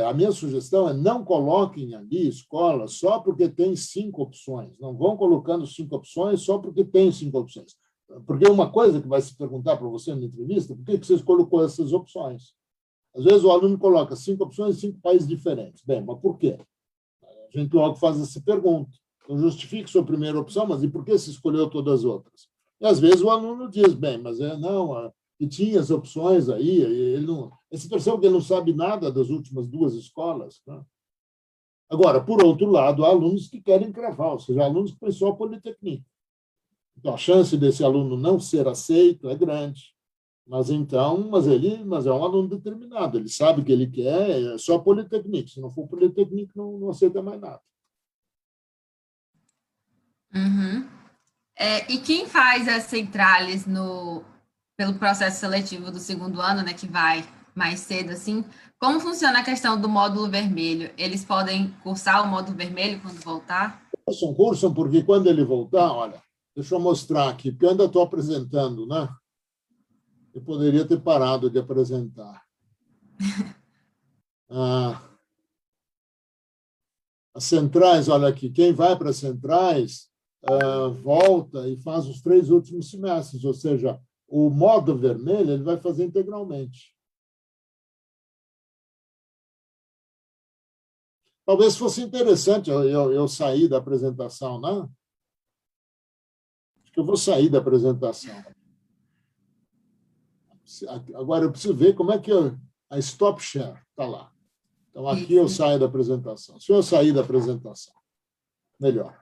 A minha sugestão é não coloquem ali escolas só porque tem 5 opções. Não vão colocando 5 opções só porque tem 5 opções. Porque uma coisa que vai se perguntar para você na entrevista, por que vocês colocou essas opções? Às vezes o aluno coloca 5 opções em 5 países diferentes. Bem, mas por quê? A gente logo faz essa pergunta. Então, justifique sua primeira opção, mas e por que você escolheu todas as outras? E às vezes o aluno diz, bem, mas que tinha as opções aí, ele não... Você percebe que ele não sabe nada das últimas 2 escolas, né? Agora, por outro lado, há alunos que querem cravar, ou seja, alunos que põem só a Politecnique. Então, a chance desse aluno não ser aceito é grande. Mas é um aluno determinado, ele sabe o que ele quer, é só Politecnique. Se não for Politecnique, não aceita mais nada. Uhum. E quem faz as centrales pelo processo seletivo do segundo ano, né, que vai mais cedo, assim, como funciona a questão do módulo vermelho? Eles podem cursar o módulo vermelho quando voltar? Cursam, porque quando ele voltar, olha, deixa eu mostrar aqui, porque eu ainda estou apresentando, né? Eu poderia ter parado de apresentar. As centrais, olha aqui, quem vai para as centrais volta e faz os 3 últimos semestres, ou seja, o modo vermelho ele vai fazer integralmente. Talvez fosse interessante eu sair da apresentação, né? Acho que eu vou sair da apresentação. Agora eu preciso ver como é que a stop share está lá. Então, aqui eu saio da apresentação. Se eu sair da apresentação, melhor.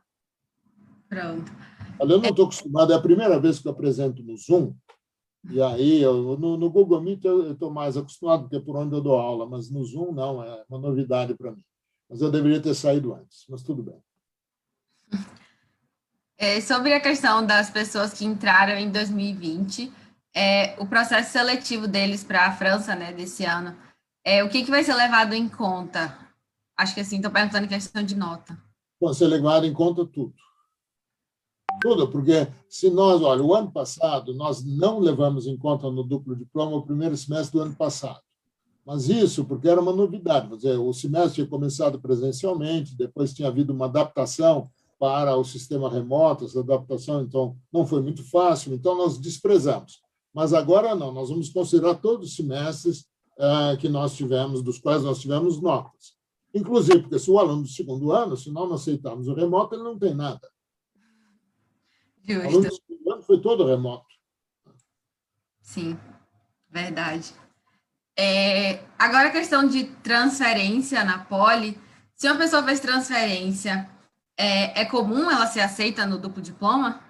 Pronto. Olha, eu não estou acostumado, é a primeira vez que eu apresento no Zoom, e aí no Google Meet eu estou mais acostumado, porque é por onde eu dou aula, mas no Zoom não, é uma novidade para mim. Mas eu deveria ter saído antes, mas tudo bem. Sobre a questão das pessoas que entraram em 2020, o processo seletivo deles para a França, né, desse ano, o que vai ser levado em conta? Acho que assim, estou perguntando em questão de nota. Bom, ser levado em conta tudo. Tudo, porque se nós, olha, o ano passado, nós não levamos em conta no duplo diploma o primeiro semestre do ano passado. Mas isso porque era uma novidade. Quer dizer, o semestre tinha começado presencialmente, depois tinha havido uma adaptação para o sistema remoto, essa adaptação, então, não foi muito fácil, então nós desprezamos. Mas agora não, nós vamos considerar todos os semestres que nós tivemos, dos quais nós tivemos notas. Inclusive, porque se o aluno do segundo ano, se nós não aceitarmos o remoto, ele não tem nada. Justo. O aluno do segundo ano foi todo remoto. Sim, verdade. Agora, a questão de transferência na Poli, se uma pessoa fez transferência, é comum ela ser aceita no duplo diploma?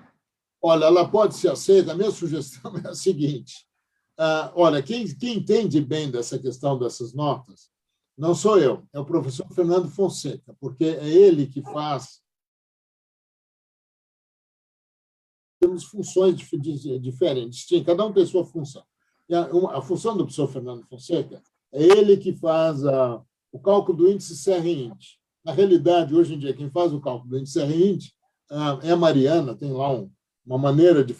Olha, ela pode ser aceita. A minha sugestão é a seguinte: olha, quem entende bem dessa questão dessas notas não sou eu, é o professor Fernando Fonseca, porque é ele que faz. Temos funções diferentes, cada um tem sua função. E a função do professor Fernando Fonseca é ele que faz o cálculo do índice CR-INT. Na realidade, hoje em dia, quem faz o cálculo do índice CR-INT é a Mariana, tem lá uma maneira de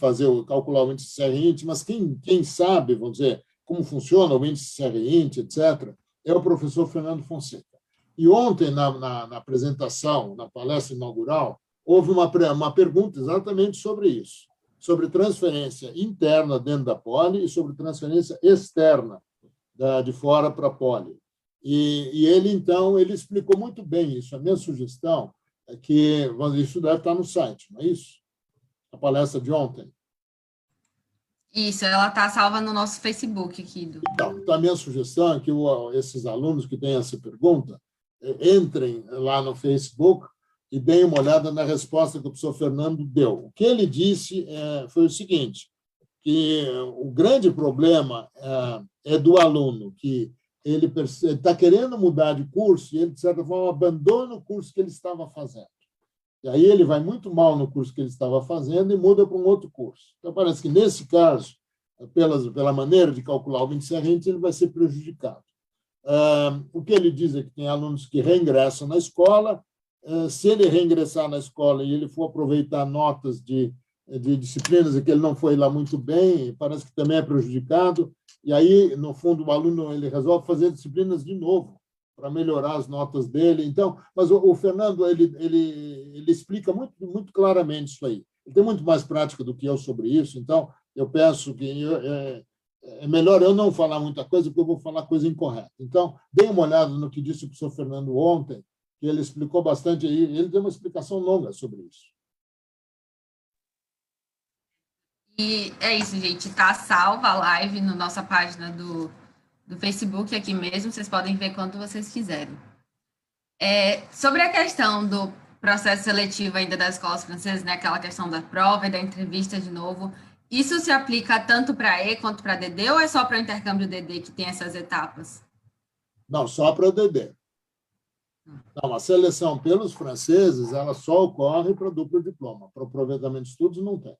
calcular o índice CR-INT, mas quem sabe, vamos dizer, como funciona o índice CR-INT, etc., é o professor Fernando Fonseca. E ontem, na apresentação, na palestra inaugural, houve uma pergunta exatamente sobre isso, sobre transferência interna dentro da Poli e sobre transferência externa de fora para a Poli. E ele, então, ele explicou muito bem isso. A minha sugestão é que isso deve estar no site, não é isso? A palestra de ontem. Isso, ela está salva no nosso Facebook aqui. Então, a minha sugestão é que esses alunos que têm essa pergunta entrem lá no Facebook e deem uma olhada na resposta que o professor Fernando deu. O que ele disse foi o seguinte, que o grande problema é do aluno, que ele está querendo mudar de curso e ele, de certa forma, abandona o curso que ele estava fazendo. E aí ele vai muito mal no curso que ele estava fazendo e muda para um outro curso. Então, parece que, nesse caso, pela maneira de calcular o índice CR-INT, ele vai ser prejudicado. O que ele diz é que tem alunos que reingressam na escola. Se ele reingressar na escola e ele for aproveitar notas de disciplinas em que ele não foi lá muito bem, parece que também é prejudicado. E aí, no fundo, o aluno ele resolve fazer disciplinas de novo para melhorar as notas dele. Então, mas o Fernando ele explica muito, muito claramente isso aí. Ele tem muito mais prática do que eu sobre isso. Então, eu penso que é melhor eu não falar muita coisa, porque eu vou falar coisa incorreta. Então, dê uma olhada no que disse o professor Fernando ontem, que ele explicou bastante aí. Ele deu uma explicação longa sobre isso. E é isso, gente. Está salva a live na nossa página do Facebook aqui mesmo. Vocês podem ver quando vocês quiserem. Sobre a questão do processo seletivo ainda das escolas francesas, né, aquela questão da prova e da entrevista de novo, isso se aplica tanto para E quanto para DD ou é só para o intercâmbio DD que tem essas etapas? Não, só para DD. Não, a seleção pelos franceses ela só ocorre para duplo diploma. Para aproveitamento de estudos, não tem.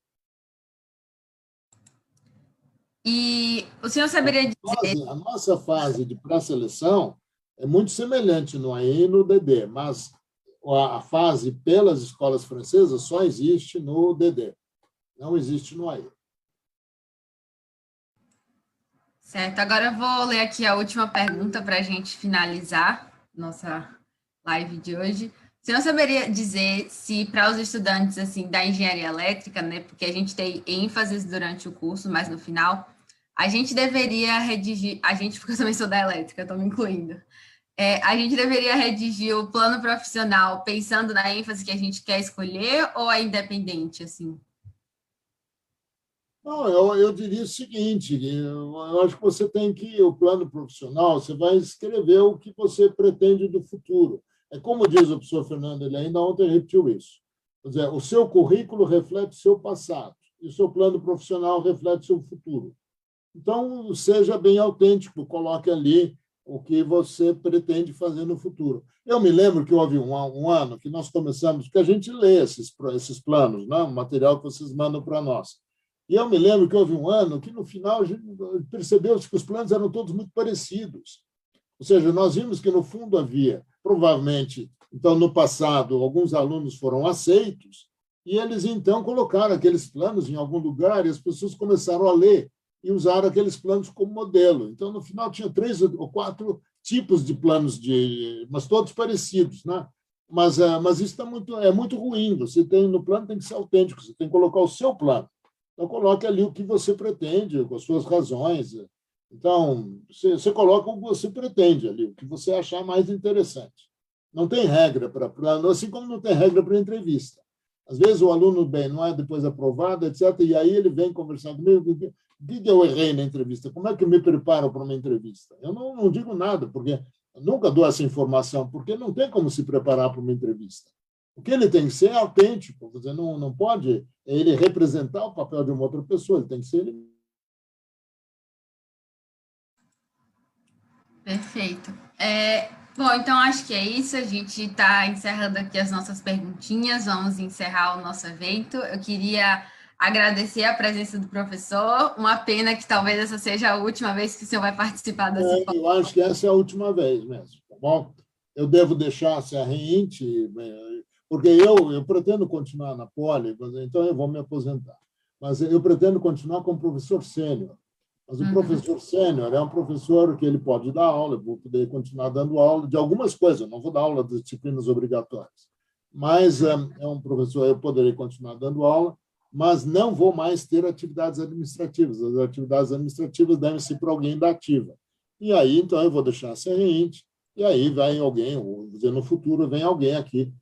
E o senhor saberia dizer... A nossa fase de pré-seleção é muito semelhante no AI e no DD, mas a fase pelas escolas francesas só existe no DD, não existe no AI. Certo, agora eu vou ler aqui a última pergunta para a gente finalizar nossa live de hoje. O senhor saberia dizer se para os estudantes assim da engenharia elétrica, né, porque a gente tem ênfases durante o curso, mas no final, a gente deveria redigir, a gente, porque eu também sou da elétrica, estou me incluindo, a gente deveria redigir o plano profissional pensando na ênfase que a gente quer escolher ou é independente, assim? Não, eu diria o seguinte, eu acho que você tem que, o plano profissional, você vai escrever o que você pretende do futuro. É como diz o professor Fernando, ele ainda ontem repetiu isso. Quer dizer, o seu currículo reflete o seu passado e o seu plano profissional reflete o seu futuro. Então, seja bem autêntico, coloque ali o que você pretende fazer no futuro. Eu me lembro que houve um ano que nós começamos, que a gente lê esses planos, né? O material que vocês mandam para nós. E eu me lembro que houve um ano que, no final, a gente percebeu que os planos eram todos muito parecidos. Ou seja, nós vimos que, no fundo, havia, provavelmente, então, no passado, alguns alunos foram aceitos e eles, então, colocaram aqueles planos em algum lugar e as pessoas começaram a ler e usaram aqueles planos como modelo. Então, no final, tinha 3 ou 4 tipos de planos, mas todos parecidos, né? Mas isso é muito ruim. Você tem, no plano tem que ser autêntico, você tem que colocar o seu plano. Então, coloque ali o que você pretende, com as suas razões. Então, você coloca o que você pretende ali, o que você achar mais interessante. Não tem regra para plano, assim como não tem regra para entrevista. Às vezes o aluno, bem, não é depois aprovado, etc., e aí ele vem conversar comigo, o que eu errei na entrevista? Como é que eu me preparo para uma entrevista? Eu não digo nada, porque eu nunca dou essa informação, porque não tem como se preparar para uma entrevista. O que ele tem que ser é autêntico, você não pode ele representar o papel de uma outra pessoa, ele tem que ser ele. Perfeito. Bom, então acho que é isso. A gente está encerrando aqui as nossas perguntinhas. Vamos encerrar o nosso evento. Eu queria agradecer a presença do professor. Uma pena que talvez essa seja a última vez que o senhor vai participar desse Eu acho que essa é a última vez mesmo, tá bom? Eu devo deixar se a reinte, porque eu pretendo continuar na Poli, então eu vou me aposentar. Mas eu pretendo continuar como professor sênior. Mas o professor sênior é um professor que ele pode dar aula, eu vou poder continuar dando aula de algumas coisas, eu não vou dar aula de disciplinas obrigatórias. Mas é um professor, eu poderei continuar dando aula, mas não vou mais ter atividades administrativas. As atividades administrativas devem ser para alguém da ativa. E aí, então, eu vou deixar a CRINT, e aí vai alguém, ou dizer, no futuro, vem alguém aqui,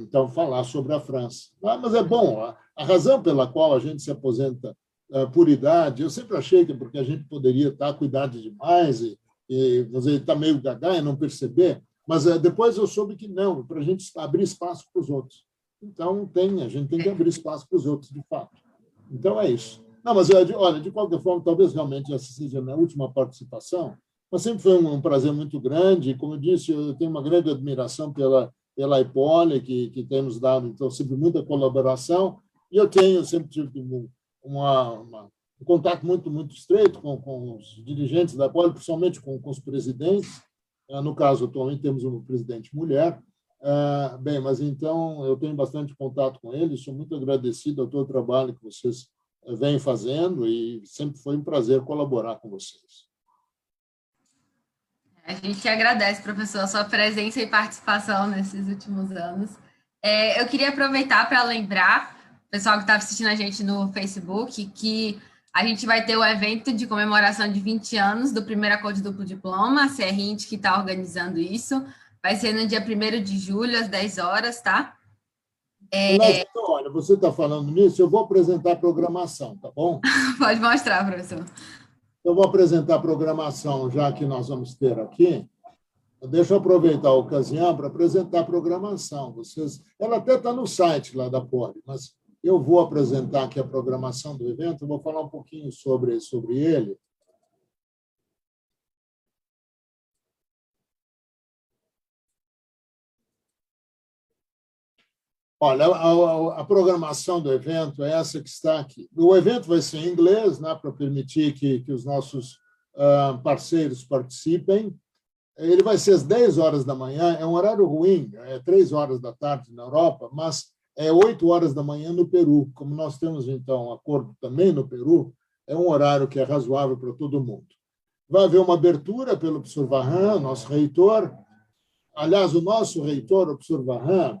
então, falar sobre a França. Mas é bom, a razão pela qual a gente se aposenta por idade, eu sempre achei que porque a gente poderia estar com idade demais e estar meio gaga e não perceber, mas depois eu soube que não, para a gente abrir espaço para os outros. Então, a gente tem que abrir espaço para os outros, de fato. Então, é isso. Não, mas, olha, de qualquer forma, talvez realmente essa seja a minha última participação, mas sempre foi um prazer muito grande. Como eu disse, eu tenho uma grande admiração pela IPOLE, que tem nos dado, então, sempre muita colaboração, e eu sempre tive um contato muito estreito com os dirigentes da IPOLE, principalmente com os presidentes. No caso, atualmente, temos uma presidente mulher. Bem, mas então eu tenho bastante contato com eles, sou muito agradecido ao todo o trabalho que vocês vêm fazendo e sempre foi um prazer colaborar com vocês. A gente agradece, professor, a sua presença e participação nesses últimos anos. Eu queria aproveitar para lembrar o pessoal que está assistindo a gente no Facebook que a gente vai ter o evento de comemoração de 20 anos do primeiro acordo de duplo diploma, a CRINT que está organizando isso. Vai ser no dia 1º de julho, às 10 horas, tá? Aliás, então, olha, você está falando nisso, eu vou apresentar a programação, tá bom? Pode mostrar, professor. Eu vou apresentar a programação, já que nós vamos ter aqui. Deixa eu aproveitar a ocasião para apresentar a programação. Ela até está no site lá da Poli, mas eu vou apresentar aqui a programação do evento, vou falar um pouquinho sobre ele. Olha, a programação do evento é essa que está aqui. O evento vai ser em inglês, né, para permitir que os nossos parceiros participem. Ele vai ser às 10 horas da manhã, é um horário ruim, é 3 horas da tarde na Europa, mas é 8 horas da manhã no Peru. Como nós temos, então, um acordo também no Peru, é um horário que é razoável para todo mundo. Vai haver uma abertura pelo professor Varran, nosso reitor. Aliás, o nosso reitor, o professor Varran,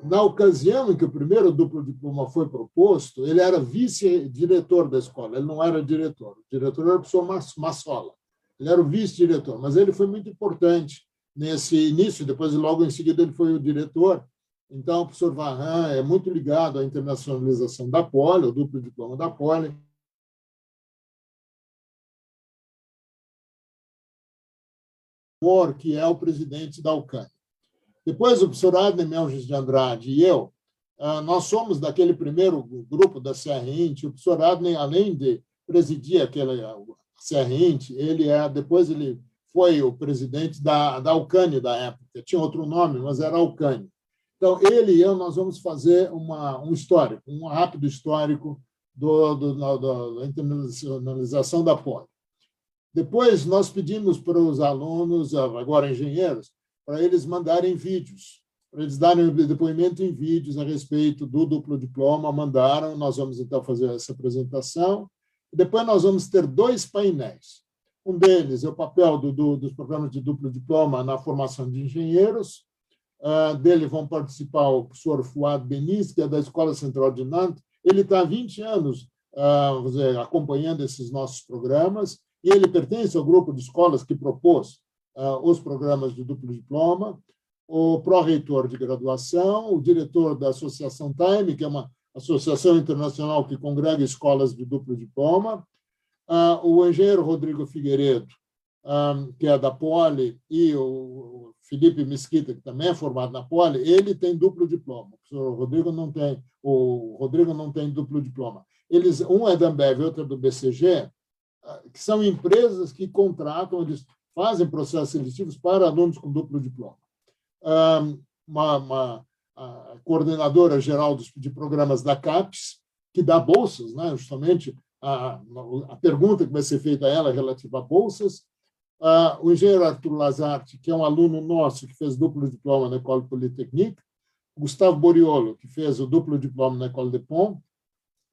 na ocasião em que o primeiro duplo diploma foi proposto, ele era vice-diretor da escola, ele não era diretor. O diretor era o professor Massola. Ele era o vice-diretor, mas ele foi muito importante nesse início, depois, logo em seguida, ele foi o diretor. Então, o professor Varran é muito ligado à internacionalização da Poli, o duplo diploma da Poli. Que é o presidente da UCAN. Depois, o professor Adner Melges de Andrade e eu, nós somos daquele primeiro grupo da CRINT. O professor Adner, além de presidir aquela CRINT, depois ele foi o presidente da UCAN da época. Tinha outro nome, mas era a UCAN. Então, ele e eu, nós vamos fazer um histórico, um rápido histórico da internacionalização da Poli. Depois, nós pedimos para os alunos, agora engenheiros, para eles mandarem vídeos, para eles darem depoimento em vídeos a respeito do duplo diploma. Mandaram, nós vamos, então, fazer essa apresentação. Depois, nós vamos ter 2 painéis. Um deles é o papel dos programas de duplo diploma na formação de engenheiros. Dele vão participar o professor Fouad Benis, que é da Escola Central de Nantes. Ele está há 20 anos acompanhando esses nossos programas, e ele pertence ao grupo de escolas que propôs os programas de duplo diploma, o pró-reitor de graduação, o diretor da Associação Time, que é uma associação internacional que congrega escolas de duplo diploma, o engenheiro Rodrigo Figueiredo, que é da Poli, e o Felipe Mesquita, que também é formado na Poli. Ele tem duplo diploma. O Rodrigo não tem duplo diploma. Um é da Ambev e outro é do BCG, que são empresas que contratam, eles fazem processos seletivos para alunos com duplo diploma. A coordenadora geral de programas da CAPES, que dá bolsas, né? Justamente a pergunta que vai ser feita a ela é relativa a bolsas. O engenheiro Arthur Lazarte, que é um aluno nosso que fez duplo diploma na École Polytechnique, Gustavo Boriolo, que fez o duplo diploma na École de Pont,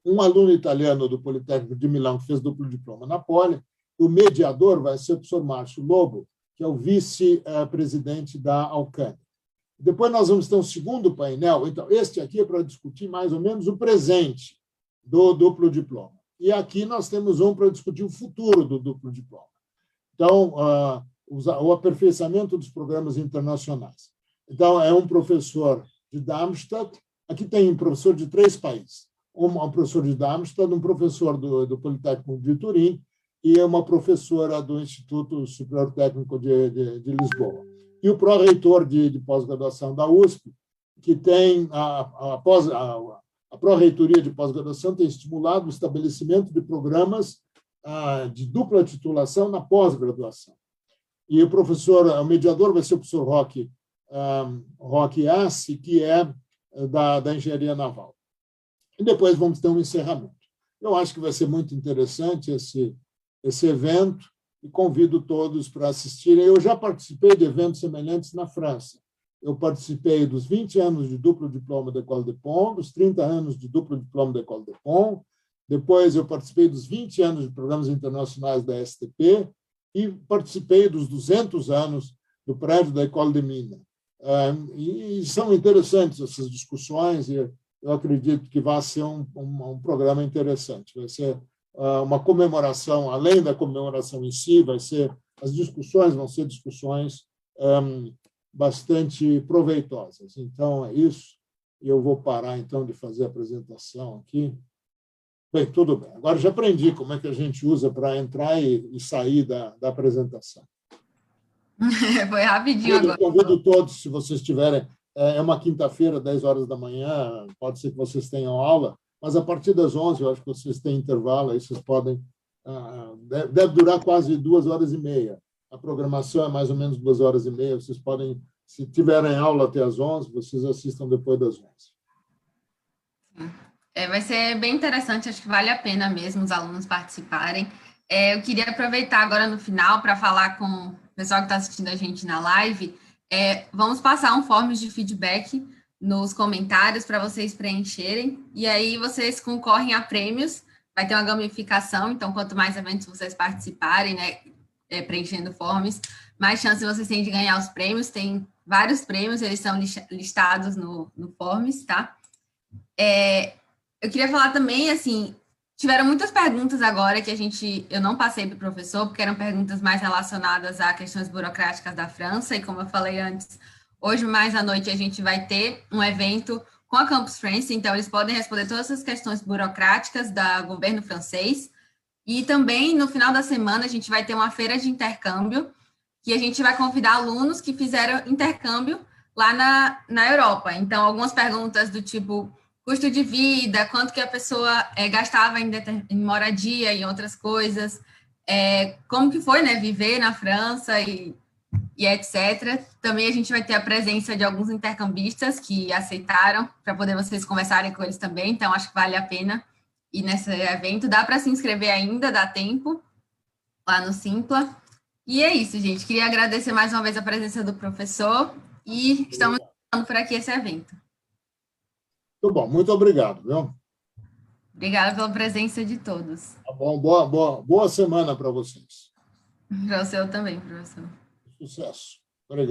um aluno italiano do Politécnico de Milão, que fez duplo diploma na Poli. O mediador vai ser o professor Márcio Lobo, que é o vice-presidente da Alcan. Depois nós vamos ter um segundo painel. Então, este aqui é para discutir mais ou menos o presente do duplo diploma. E aqui nós temos um para discutir o futuro do duplo diploma. Então, o aperfeiçoamento dos programas internacionais. Então, é um professor de Darmstadt. Aqui tem um professor de 3 países. Um professor de Darmstadt, um professor do Politécnico de Turim e uma professora do Instituto Superior Técnico de Lisboa. E o pró-reitor de pós-graduação da USP, que tem a pró-reitoria de pós-graduação tem estimulado o estabelecimento de programas de dupla titulação na pós-graduação. E o mediador vai ser o professor Roque Assi, que é da Engenharia Naval. E depois vamos ter um encerramento. Eu acho que vai ser muito interessante esse evento e convido todos para assistirem. Eu já participei de eventos semelhantes na França. Eu participei dos 20 anos de duplo diploma da École de Pont, dos 30 anos de duplo diploma da École de Pont. Depois, eu participei dos 20 anos de programas internacionais da STP e participei dos 200 anos do prédio da École de Mines. E são interessantes essas discussões, e eu acredito que vai ser um programa interessante. Vai ser uma comemoração, além da comemoração em si, as discussões vão ser discussões bastante proveitosas. Então, é isso. Eu vou parar, então, de fazer a apresentação aqui. Bem, tudo bem. Agora já aprendi como é que a gente usa para entrar e sair da apresentação. Foi rapidinho agora. Convido todos, se vocês tiverem... É uma quinta-feira, 10 horas da manhã, pode ser que vocês tenham aula, mas a partir das 11, eu acho que vocês têm intervalo, aí vocês podem... Deve durar quase 2 horas e meia. A programação é mais ou menos 2 horas e meia, vocês podem Se tiverem aula até às 11, vocês assistam depois das 11. Vai ser bem interessante, acho que vale a pena mesmo os alunos participarem. Eu queria aproveitar agora no final para falar com o pessoal que está assistindo a gente na live. Vamos passar um forms de feedback nos comentários para vocês preencherem, e aí vocês concorrem a prêmios, vai ter uma gamificação, então quanto mais eventos vocês participarem, né, preenchendo forms, mais chance vocês têm de ganhar os prêmios. Tem vários prêmios, eles são listados no forms, tá? Eu queria falar também, assim, tiveram muitas perguntas agora que eu não passei para o professor, porque eram perguntas mais relacionadas a questões burocráticas da França, e como eu falei antes, hoje mais à noite a gente vai ter um evento com a Campus France, então eles podem responder todas essas questões burocráticas do governo francês, e também no final da semana a gente vai ter uma feira de intercâmbio, que a gente vai convidar alunos que fizeram intercâmbio lá na Europa. Então, algumas perguntas do tipo custo de vida, quanto que a pessoa gastava em moradia e outras coisas, como que foi, né, viver na França e etc. Também a gente vai ter a presença de alguns intercambistas que aceitaram, para poder vocês conversarem com eles também, então acho que vale a pena ir nesse evento. Dá para se inscrever ainda, dá tempo, lá no Simpla. E é isso, gente. Queria agradecer mais uma vez a presença do professor e estamos por aqui esse evento. Muito bom, muito obrigado, viu? Obrigada pela presença de todos. Tá bom, boa semana para vocês. Para o seu também, professor. Sucesso. Obrigado.